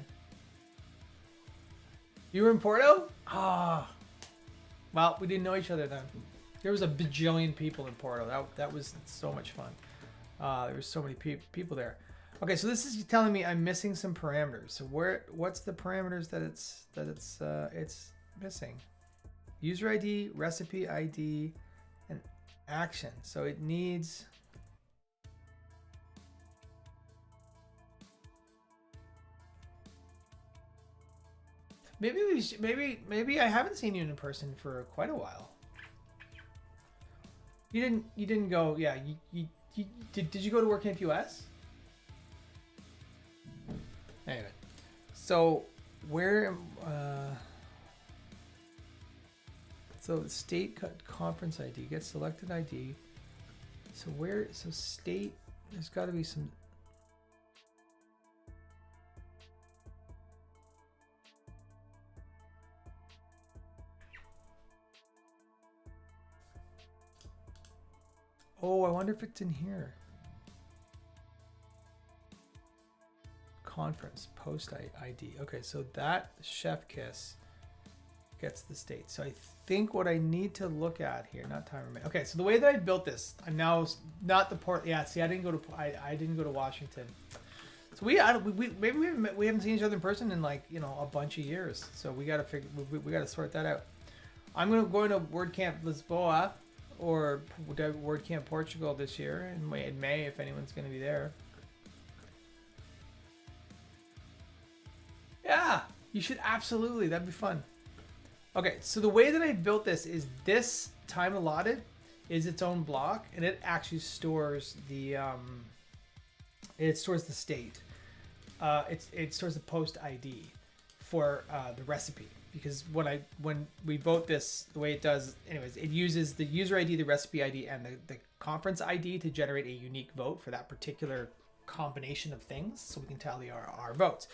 You were in Porto? Ah, well, we didn't know each other then. There was a bajillion people in Porto. That was so much fun. There were so many people there. Okay, so this is telling me I'm missing some parameters. So what's the parameters that it's missing? User ID, recipe ID, and action. So it needs. Maybe I haven't seen you in person for quite a while. You didn't go. Yeah, did you go to WordCamp US? Anyway, so where so state conference ID, get selected ID. So state, there's got to be some. Oh, I wonder if it's in here. Conference post ID. Okay, so that chef kiss gets the state. So I think what I need to look at here, not time remaining. Okay, so the way that I built this, I'm now not the port. Yeah, see, I didn't go to Washington. So we haven't seen each other in person in like a bunch of years. So we gotta sort that out. I'm going to WordCamp Lisboa or WordCamp Portugal this year in May if anyone's going to be there. Yeah, you should absolutely. That'd be fun. Okay, so the way that I built this is this time allotted is its own block, and it actually stores the state. It stores the post ID for the recipe, because when we vote this, the way it does, anyways, it uses the user ID, the recipe ID, and the conference ID to generate a unique vote for that particular combination of things, so we can tally our votes.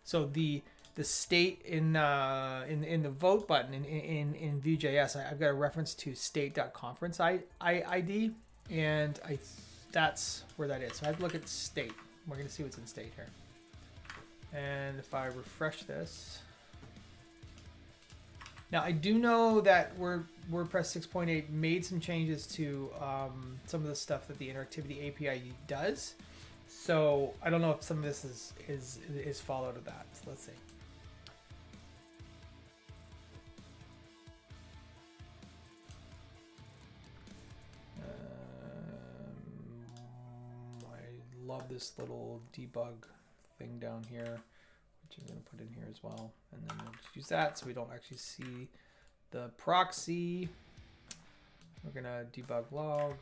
So the the state in the vote button in Vue.js, I've got a reference to state.conference ID, and that's where that is. So I have to look at state. We're going to see what's in state here. And if I refresh this, now I do know that WordPress 6.8 made some changes to some of the stuff that the interactivity API does. So I don't know if some of this is followed of that. So let's see. I love this little debug thing down here, which I'm going to put in here as well. And then we'll just use that so we don't actually see the proxy. We're going to debug log.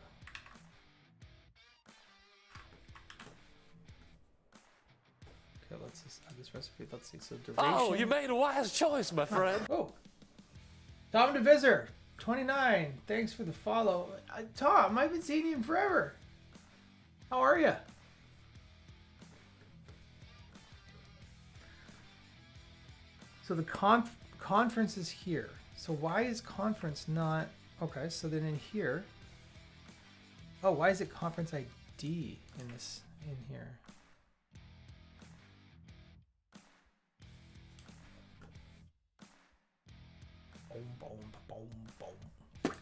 Okay, let's just add this recipe. Let's see. So duration. Oh, you made a wise choice, my friend. Oh, Tom DeViser, 29. Thanks for the follow. Tom, I've been seeing you forever. How are you? So the conference is here. So why is conference not... Okay, so then in here... Oh, why is it conference ID in here? Boom, boom, boom, boom.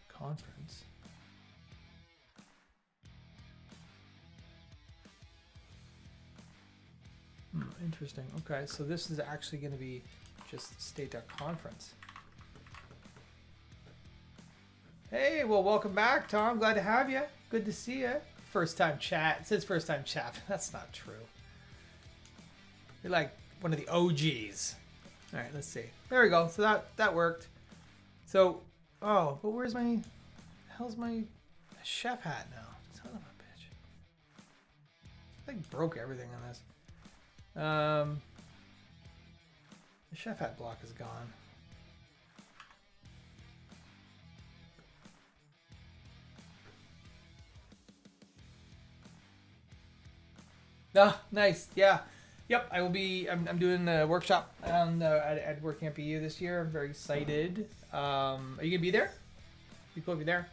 Conference. Interesting. Okay, so this is actually going to be just state.conference. Hey, well, welcome back, Tom. Glad to have you. Good to see you. First time chat. It says first time chat. That's not true. You're like one of the OGs. All right, let's see. There we go. So that worked. So, oh, but where's my... hell's my chef hat now? Son of a bitch. I like broke everything on this. The chef hat block is gone. Ah, nice. Yeah. Yep. I will be. I'm doing the workshop at WordCamp EU this year. I'm very excited. Are you gonna be there? Be cool if you're there.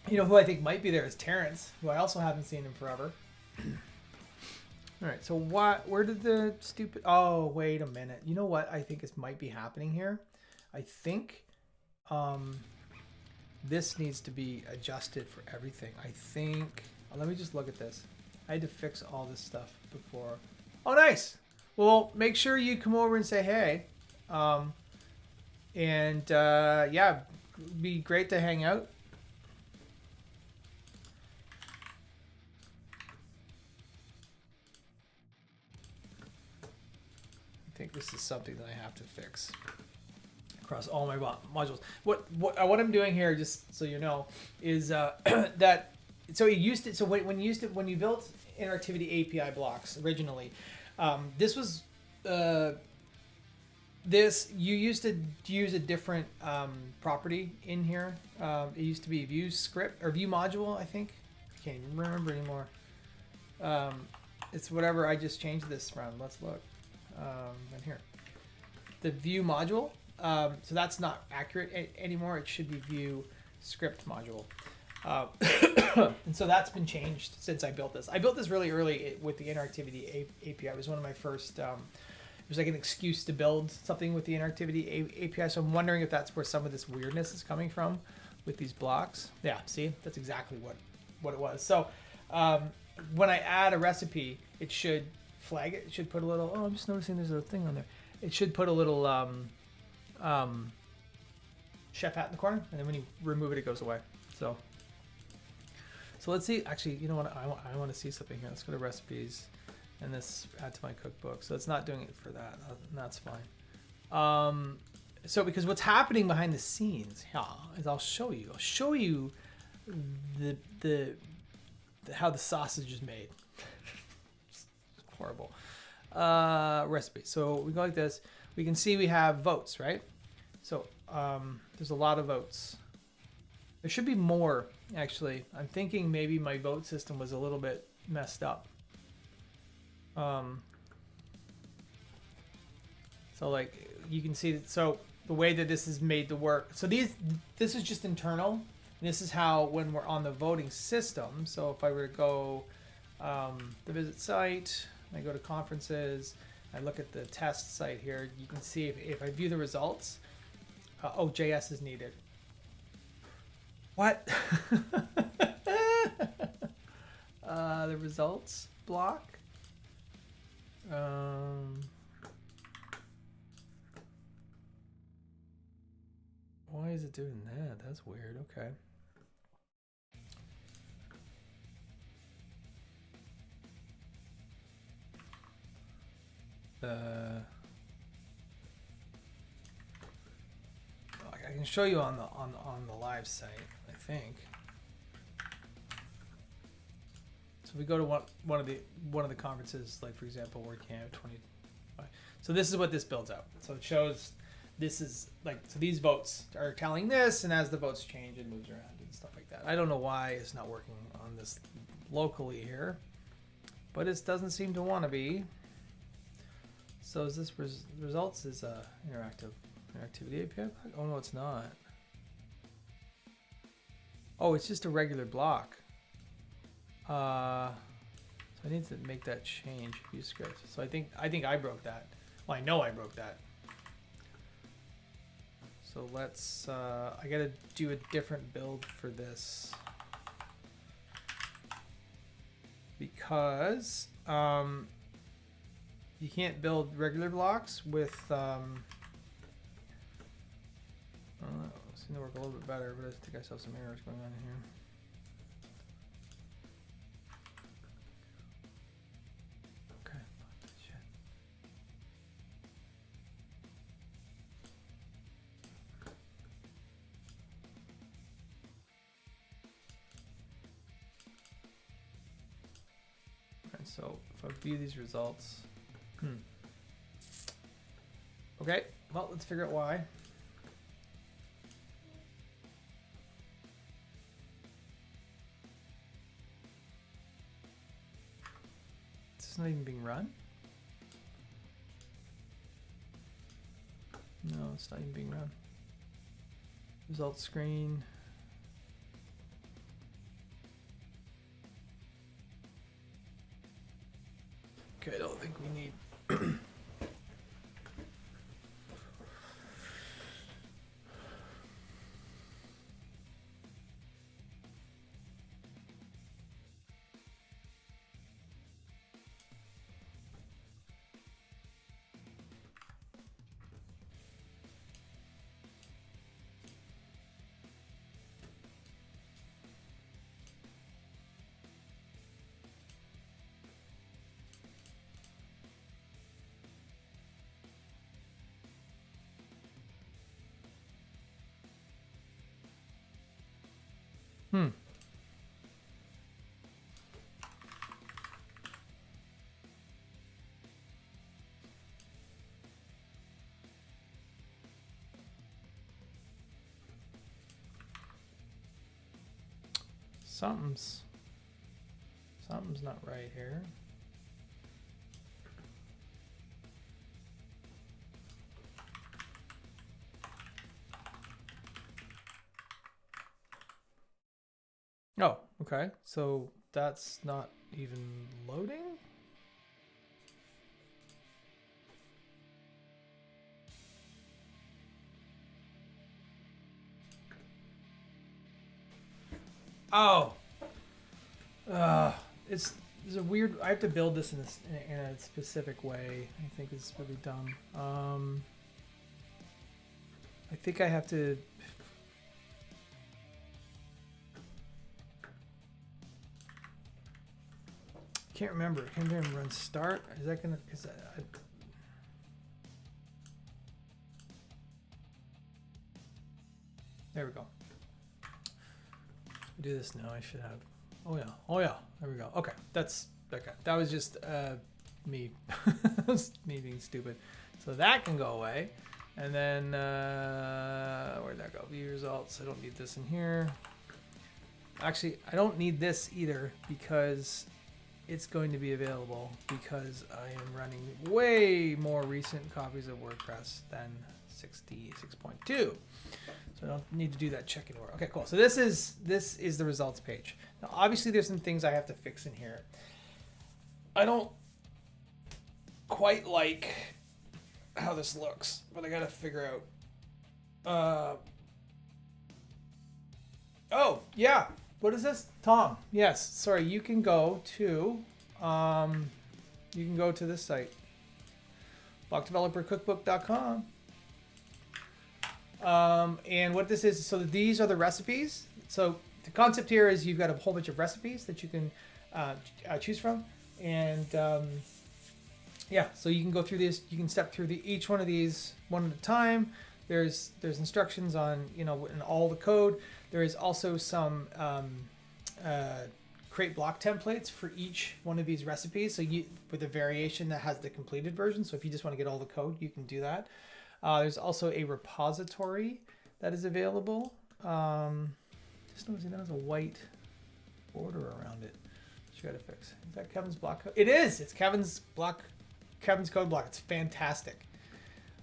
You know who I think might be there is Terrence, who I also haven't seen in forever. All right, so where did the stupid... Oh, wait a minute. You know what I think might be happening here? I think this needs to be adjusted for everything. I think... let me just look at this. I had to fix all this stuff before. Oh, nice. Well, make sure you come over and say hey. Yeah, it'd be great to hang out. I think this is something that I have to fix across all my modules. What I'm doing here, just so you know, is that so you used it. So when you built interactivity API blocks originally, this was this you used to use a different property in here. It used to be view script or view module, I think. I can't even remember anymore. It's whatever. I just changed this from. Let's look. And here, the view module. So that's not accurate anymore. It should be view script module. And so that's been changed since I built this. I built this really early with the interactivity API. It was one of my first. It was like an excuse to build something with the interactivity API. So I'm wondering if that's where some of this weirdness is coming from with these blocks. Yeah, see, that's exactly what it was. So when I add a recipe, it should flag it. It should put a little. Oh, I'm just noticing there's a thing on there. It should put a little chef hat in the corner, and then when you remove it, it goes away. So let's see. Actually, you know what? I want to see something here. Let's go to recipes, and this add to my cookbook. So it's not doing it for that. That's fine. So because what's happening behind the scenes, is I'll show you. I'll show you the how the sausage is made. Horrible. Recipe. So we go like this. We can see we have votes, right? So there's a lot of votes. There should be more Actually, I'm thinking maybe my vote system was a little bit messed up. So like you can see that, so the way that this is made to work. So this is just internal. And this is how when we're on the voting system. So if I were to go the visit site, I go to conferences, I look at the test site here, you can see if I view the results, oh, JS is needed. What? The results block. Why is it doing that? That's weird. Okay. I can show you on the live site, I think. So we go to one of the conferences, like for example, WordCamp 25. So this is what this builds out. So it shows this is like, so these votes are telling this, and as the votes change, it moves around and stuff like that. I don't know why it's not working on this locally here, but it doesn't seem to want to be. So is this results is interactivity API? Oh no, it's not. Oh, it's just a regular block. So I need to make that change. View script. So I think I broke that. Well, I know I broke that. So let's. I gotta do a different build for this because you can't build regular blocks with. Seem to work a little bit better, but I think I saw some errors going on in here. Okay. Shit. And so if I view these results, okay, well, let's figure out why. It's not even being run? No, it's not even being run. Results screen. Okay, I don't think we need. Something's not right here. Oh, okay. So that's not even loading? Oh. It's a weird. I have to build this in a specific way. I think it's really dumb. I think I have to. Can't remember. Can I run start? Is that gonna? Cause there we go. Do this now. I should have. Oh yeah. Oh yeah. There we go. Okay. That's okay. That was just me me being stupid. So that can go away. And then where'd that go? View results. I don't need this in here. Actually, I don't need this either because it's going to be available because I am running way more recent copies of WordPress than 66.2. So I don't need to do that check anymore. Okay, cool. So this is the results page. Now, obviously, there's some things I have to fix in here. I don't quite like how this looks, but I got to figure out. Oh, yeah. What is this? Tom. Yes. Sorry. You can go to this site. blockdevelopercookbook.com. And what this is, so these are the recipes. So the concept here is you've got a whole bunch of recipes that you can choose from. And yeah, so you can go through this. You can step through each one of these one at a time. There's instructions on, in all the code. There is also some create block templates for each one of these recipes. So with a variation that has the completed version. So if you just want to get all the code, you can do that. There's also a repository that is available. Just noticing that has a white border around it. Which you got to fix. Is that Kevin's block code? It is. It's Kevin's code block. It's fantastic.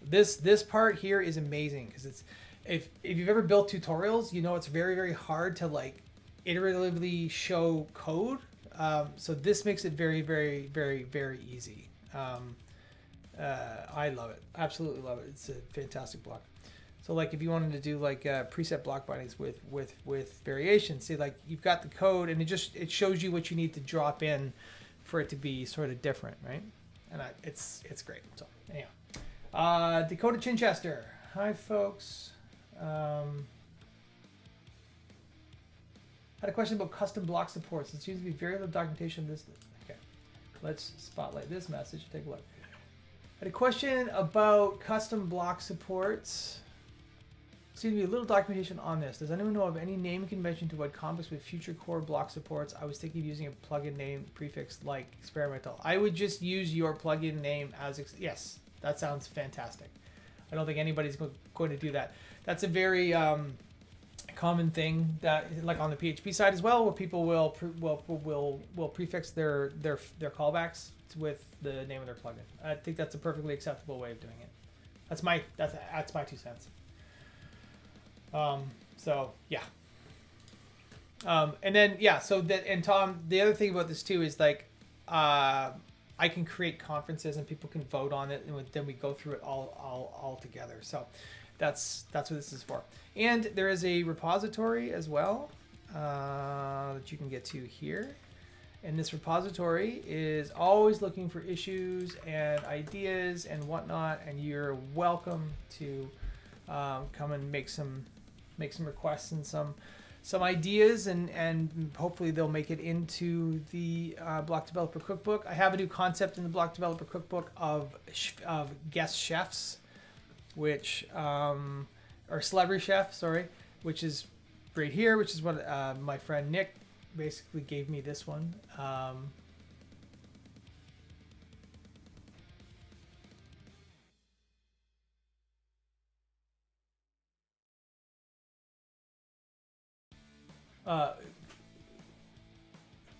This part here is amazing because it's if you've ever built tutorials, it's very, very hard to iteratively show code. So this makes it very, very, very, very easy. I love it. Absolutely love it. It's a fantastic block. So if you wanted to do preset block bindings with variations, see you've got the code and it shows you what you need to drop in for it to be sort of different, right? And it's great. So anyhow. Dakota Chinchester. Hi, folks. Had a question about custom block supports. It seems to be very little documentation of this. Okay, let's spotlight this message. Take a look. Had a question about custom block supports. Seems to be a little documentation on this. Does anyone know of any naming convention to avoid conflicts with future core block supports? I was thinking of using a plugin name prefix like experimental. I would just use your plugin name as yes. That sounds fantastic. I don't think anybody's going to do that. That's a very common thing that, on the PHP side as well, where people will prefix their callbacks with the name of their plugin. I think that's a perfectly acceptable way of doing it. That's my 2 cents. So yeah. And then yeah. So that, and Tom, the other thing about this too is I can create conferences and people can vote on it, and then we go through it all together. So that's what this is for. And there is a repository as well that you can get to here. And this repository is always looking for issues and ideas and whatnot. And you're welcome to come and make some requests and some ideas, and hopefully they'll make it into the Block Developer Cookbook. I have a new concept in the Block Developer Cookbook of guest chefs, which or celebrity chef, sorry, which is right here, which is what my friend Nick basically gave me this one.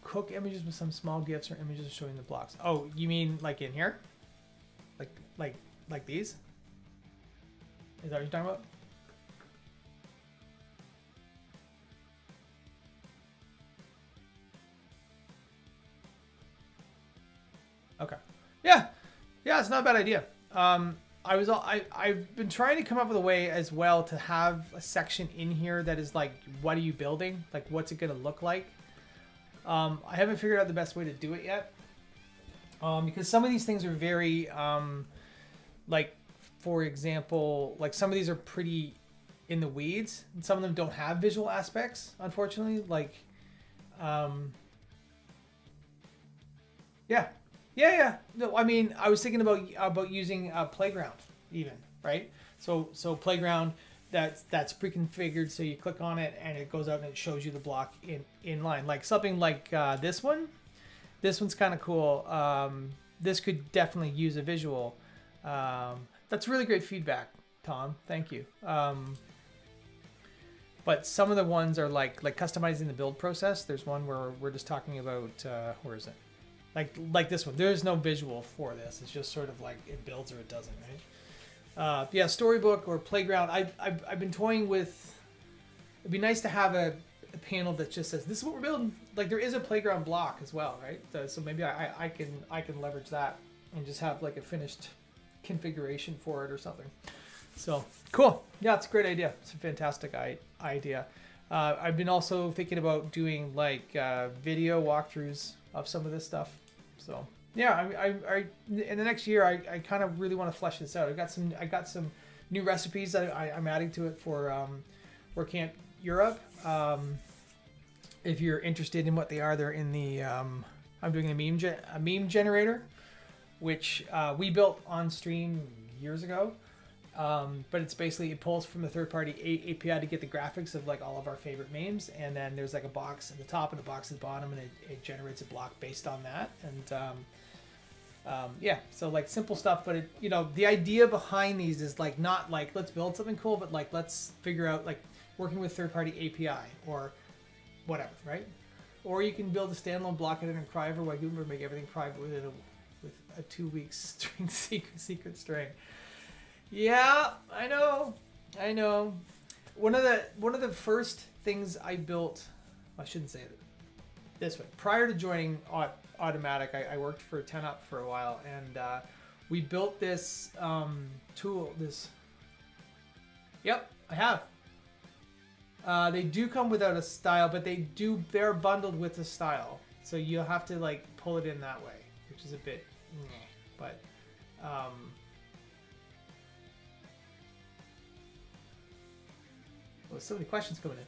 Cook images with some small GIFs or images showing the blocks. Oh, you mean in here? Like these? Is that what you're talking about? Okay. Yeah, it's not a bad idea. I've been trying to come up with a way as well to have a section in here that is what are you building? What's it going to look like? I haven't figured out the best way to do it yet. Because some of these things are very, for example, some of these are pretty in the weeds, and some of them don't have visual aspects, unfortunately. Yeah. No, I mean, I was thinking about using Playground even, right? So Playground, that's pre-configured, so you click on it and it goes out and it shows you the block in line. Something like this one. This one's kind of cool. This could definitely use a visual. That's really great feedback, Tom. Thank you. But some of the ones are like customizing the build process. There's one where we're just talking about where is it? Like this one. There's no visual for this. It's just sort of like it builds or it doesn't, right? Yeah, storybook or playground. I've been toying with. It'd be nice to have a panel that just says this is what we're building. Like there is a playground block as well, right? So maybe I can leverage that and just have like a finished configuration for it or something. So cool. Yeah, it's a great idea. It's a fantastic idea. I've been also thinking about doing like video walkthroughs of some of this stuff. So yeah, I in the next year I kind of really want to flesh this out. I got some new recipes that I'm adding to it for WordCamp Europe. If you're interested in what they are, they're in the I'm doing a meme generator, which we built on stream years ago. But it's basically, it pulls from the third-party API to get the graphics of like all of our favorite memes, and then there's like a box at the top and a box at the bottom, and it generates a block based on that. And yeah, so like simple stuff, but it, you know, the idea behind these is like not like let's build something cool, but like let's figure out like working with third-party API or whatever, right? Or you can build a standalone block editor and cry over why Gutenberg make everything private with a 2-week string secret string. Yeah, I know. One of the first things I built, I shouldn't say it this way. Prior to joining Automatic, I worked for 10up for a while, and we built this tool. Yep, I have. They do come without a style, but they're bundled with a style, so you'll have to like pull it in that way, which is a bit, but. So many questions coming in.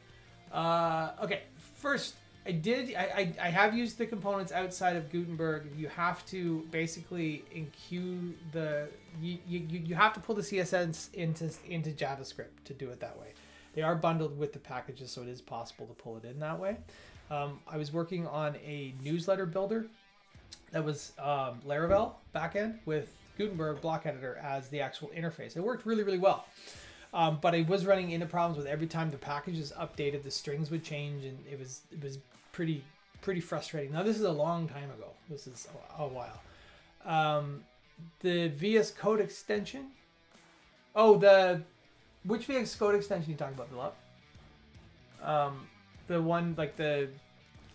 Okay, first, I have used the components outside of Gutenberg. You have to basically enqueue you have to pull the CSS into JavaScript to do it that way. They are bundled with the packages, so it is possible to pull it in that way. I was working on a newsletter builder that was Laravel backend with Gutenberg block editor as the actual interface. It worked really, really well. But I was running into problems with every time the packages updated, the strings would change, and it was pretty frustrating. Now this is a long time ago. This is a while. The VS Code extension. Oh, which VS Code extension are you talking about, Philip? The one like the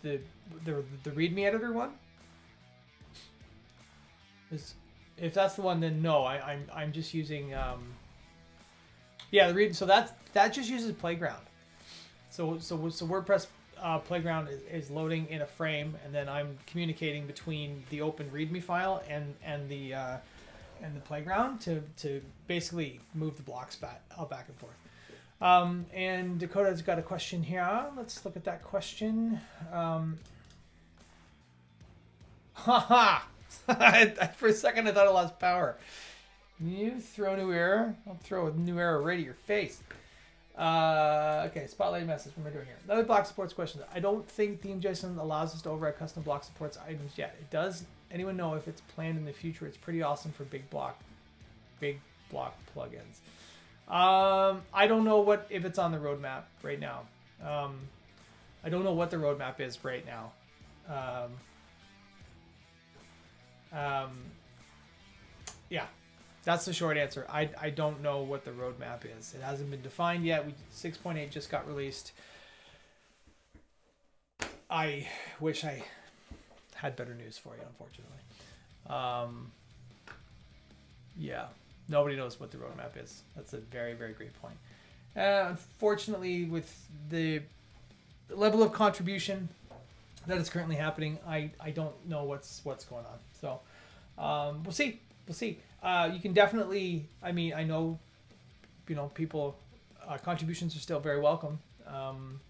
README editor one. If that's the one, then no. I'm just using. Yeah, the read. So that just uses Playground. So WordPress Playground is loading in a frame, and then I'm communicating between the open README file and the Playground to basically move the blocks back and forth. And Dakota's got a question here. Let's look at that question. Haha! For a second, I thought it lost power. You throw new error. I'll throw a new error right at your face. Okay, spotlight message. What am I doing here? Another block supports question. I don't think Theme JSON allows us to override custom block supports items yet. It does. Anyone know if it's planned in the future? It's pretty awesome for big block plugins. I don't know if it's on the roadmap right now. I don't know what the roadmap is right now. Yeah. That's the short answer. I don't know what the roadmap is. It hasn't been defined yet. 6.8 just got released. I wish I had better news for you, unfortunately. Yeah, nobody knows what the roadmap is. That's a very, very great point. Unfortunately, with the level of contribution that is currently happening, I don't know what's going on. So we'll see. We'll see. You can definitely, I mean, I know, people, contributions are still very welcome.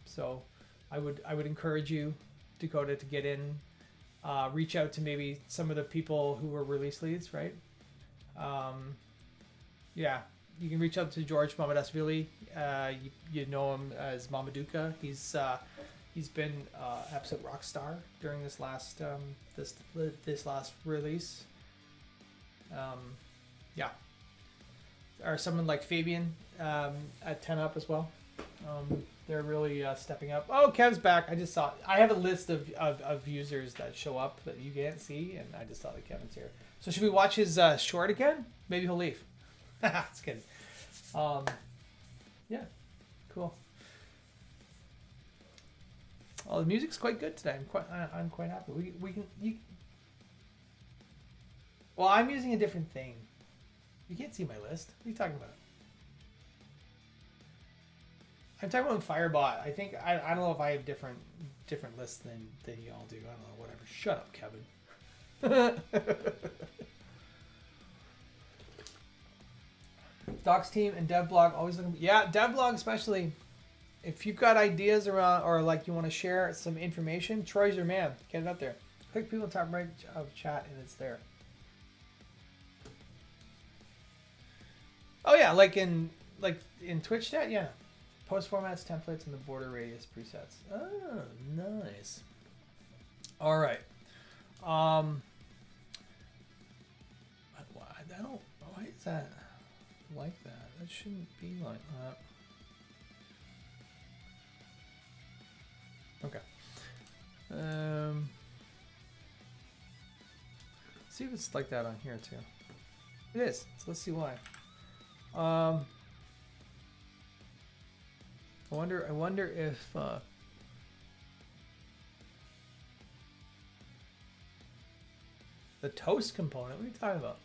So I would encourage you, Dakota, to get in, reach out to maybe some of the people who were release leads, right? Yeah, you can reach out to George Mamadashvili. You know him as Mamaduka. He's been absolute rock star during this last this last release. Yeah, or someone like Fabian at 10up as well. They're really stepping up. Oh, Kev's back. I just saw. I have a list of users that show up that you can't see, and I just saw that Kevin's here. So should we watch his short again? Maybe he'll leave. It's good. Yeah, cool. Oh, the music's quite good today. I'm quite happy. We can. Well, I'm using a different thing. You can't see my list. What are you talking about? I'm talking about Firebot. I think I don't know if I have different lists than y'all do. I don't know. Whatever. Shut up, Kevin. Docs team and dev blog always looking. Yeah, dev blog especially. If you've got ideas around or like you want to share some information, Troy's your man. Get it up there. Click people top right of chat and it's there. Oh yeah, like in Twitch chat, yeah. Post formats, templates, and the border radius presets. Oh, nice. All right. I don't. Why is that like that? That shouldn't be like that. Okay. See if it's like that on here too. It is. So let's see why. I wonder if the toast component. What are you talking about?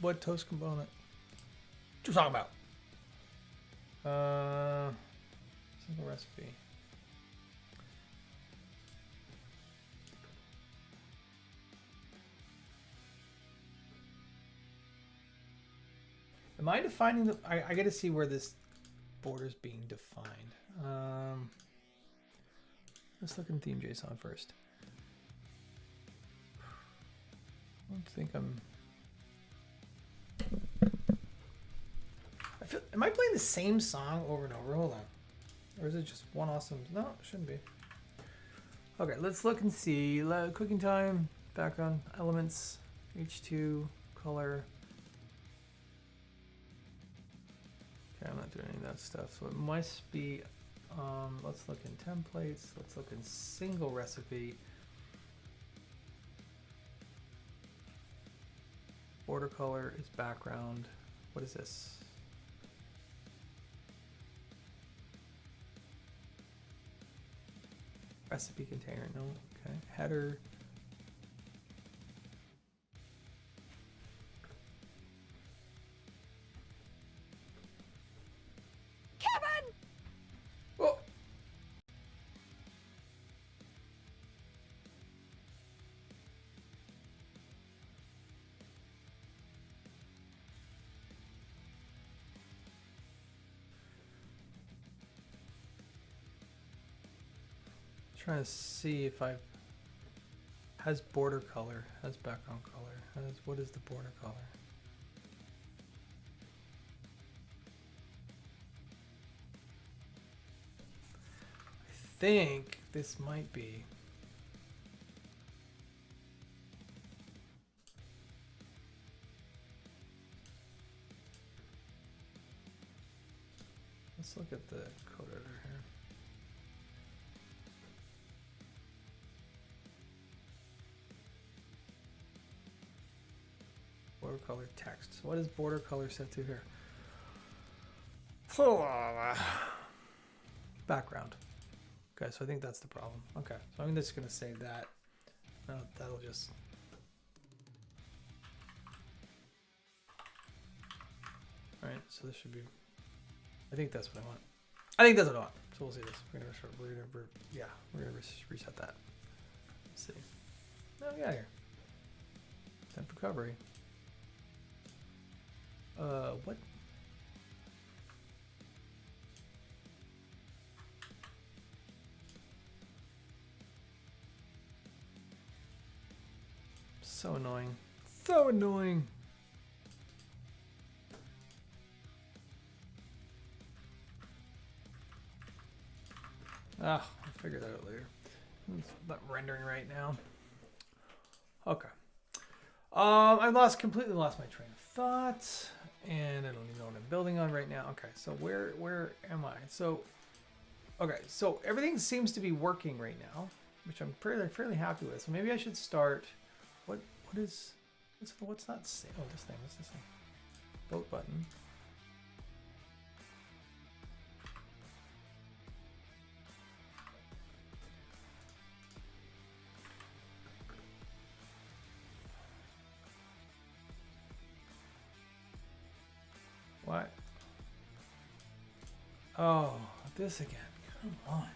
What toast component? What you talking about? Single recipe. Am I defining the? I got to see where this border's being defined. Let's look in theme JSON first. I don't think I'm. Am I playing the same song over and over? Hold on. Or is it just one awesome? No, it shouldn't be. Okay, let's look and see. Cooking time, background, elements, H2, color. Okay, I'm not doing any of that stuff. So it must be, let's look in templates. Let's look in single recipe. Border color is background. What is this? Recipe container, no, okay. Header. Kevin! Oh. Trying to see if I has border color, has background color, what is the border color? I think this might be. Let's look at the code editor here. Border color text. So what is border color set to here? Background. Okay, so I think that's the problem. Okay, so I'm just gonna save that. That'll just. All right, so this should be. I think that's what I want. I think that's what I want. So we'll see this. We're gonna reset that. Let's see. Oh, we got here. Temp recovery. What? So annoying. So annoying. Ah, I'll figure that out later. It's not rendering right now. Okay. I completely lost my train of thought. And I don't even know what I'm building on right now. Okay, so where am I? So, okay, so everything seems to be working right now, which I'm fairly happy with. So maybe I should start. What's not this thing? What's this thing? Vote button. What? Oh, this again. Come on.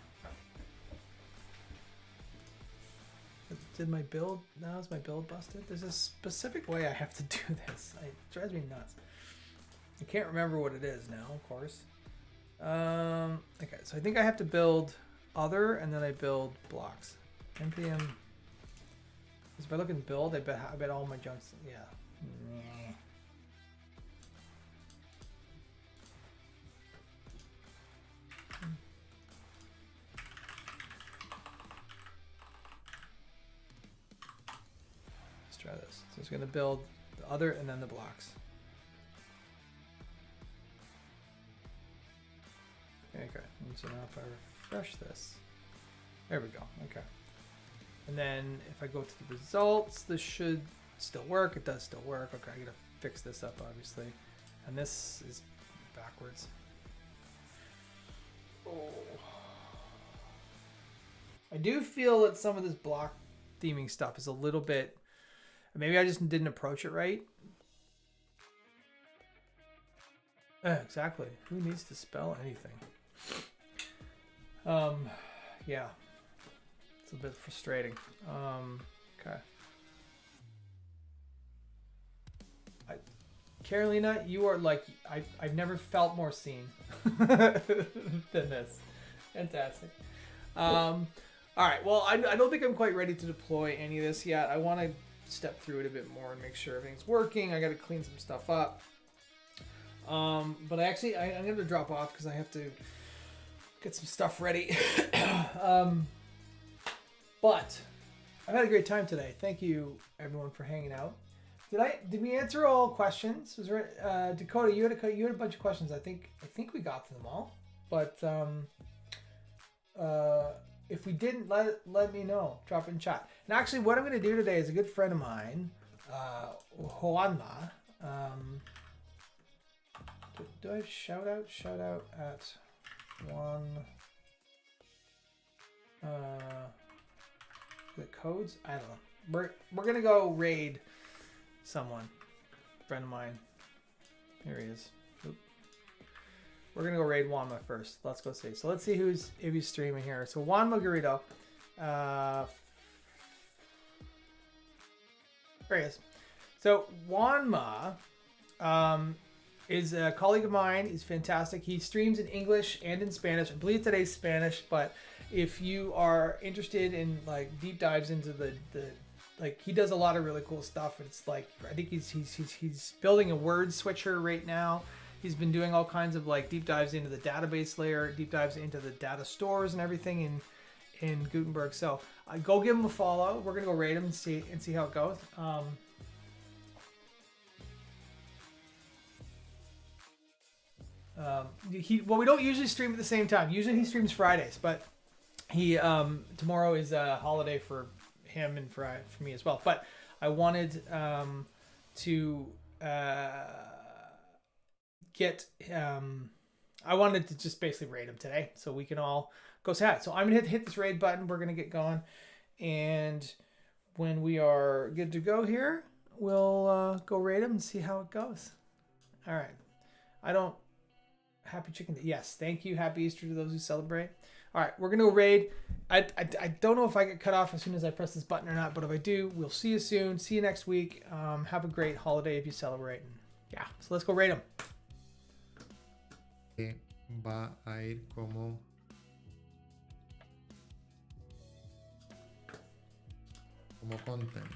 Did my build, now is my build busted? There's a specific way I have to do this. It drives me nuts. I can't remember what it is now, of course. Okay, so I think I have to build other and then I build blocks. npm. If I look in build, I bet all my junk's, yeah. Nah. Try this. So it's going to build the other and then the blocks. Okay. And so now if I refresh this, there we go. Okay. And then if I go to the results, this should still work. It does still work. Okay, I got to fix this up, obviously. And this is backwards. Oh. I do feel that some of this block theming stuff is a little bit. Maybe I just didn't approach it right. Exactly. Who needs to spell anything? Yeah. It's a bit frustrating. Okay. Carolina, you are like, I've never felt more seen than this. Fantastic. All right. Well, I don't think I'm quite ready to deploy any of this yet. I want to step through it a bit more and make sure everything's working. I got to clean some stuff up. But I'm going to drop off because I have to get some stuff ready. But I've had a great time today. Thank you everyone for hanging out. Did we answer all questions? Was there Dakota? You had a bunch of questions. I think we got to them all. But if we didn't, let me know. Drop it in chat. And actually, what I'm going to do today is a good friend of mine, Juanma. Do I shout out? Shout out at one. The codes? I don't know. We're gonna go raid someone. Friend of mine. Here he is. Oop. We're gonna go raid Juanma first. Let's go see. So let's see if he's streaming here. So Juan Margarito. There he is. So Juanma is a colleague of mine. He's fantastic. He streams in English and in Spanish. I believe today's Spanish, but if you are interested in like deep dives into the like, he does a lot of really cool stuff. It's like, I think he's building a word switcher right now. He's been doing all kinds of like deep dives into the database layer, deep dives into the data stores and everything in Gutenberg. So go give him a follow. We're gonna go rate him and see how it goes. We don't usually stream at the same time. Usually he streams Fridays, but he tomorrow is a holiday for him and for me as well. But I wanted to I wanted to just basically raid him today so we can all go say hi. So I'm gonna hit this raid button. We're gonna get going, and when we are good to go here, we'll go raid him and see how it goes. All right. Happy Chicken Day. Yes, thank you. Happy Easter to those who celebrate. All right, we're gonna go raid. I don't know if I get cut off as soon as I press this button or not, but if I do, we'll see you soon. See you next week. Have a great holiday if you celebrate. And yeah, so let's go raid them. Va a ir como content.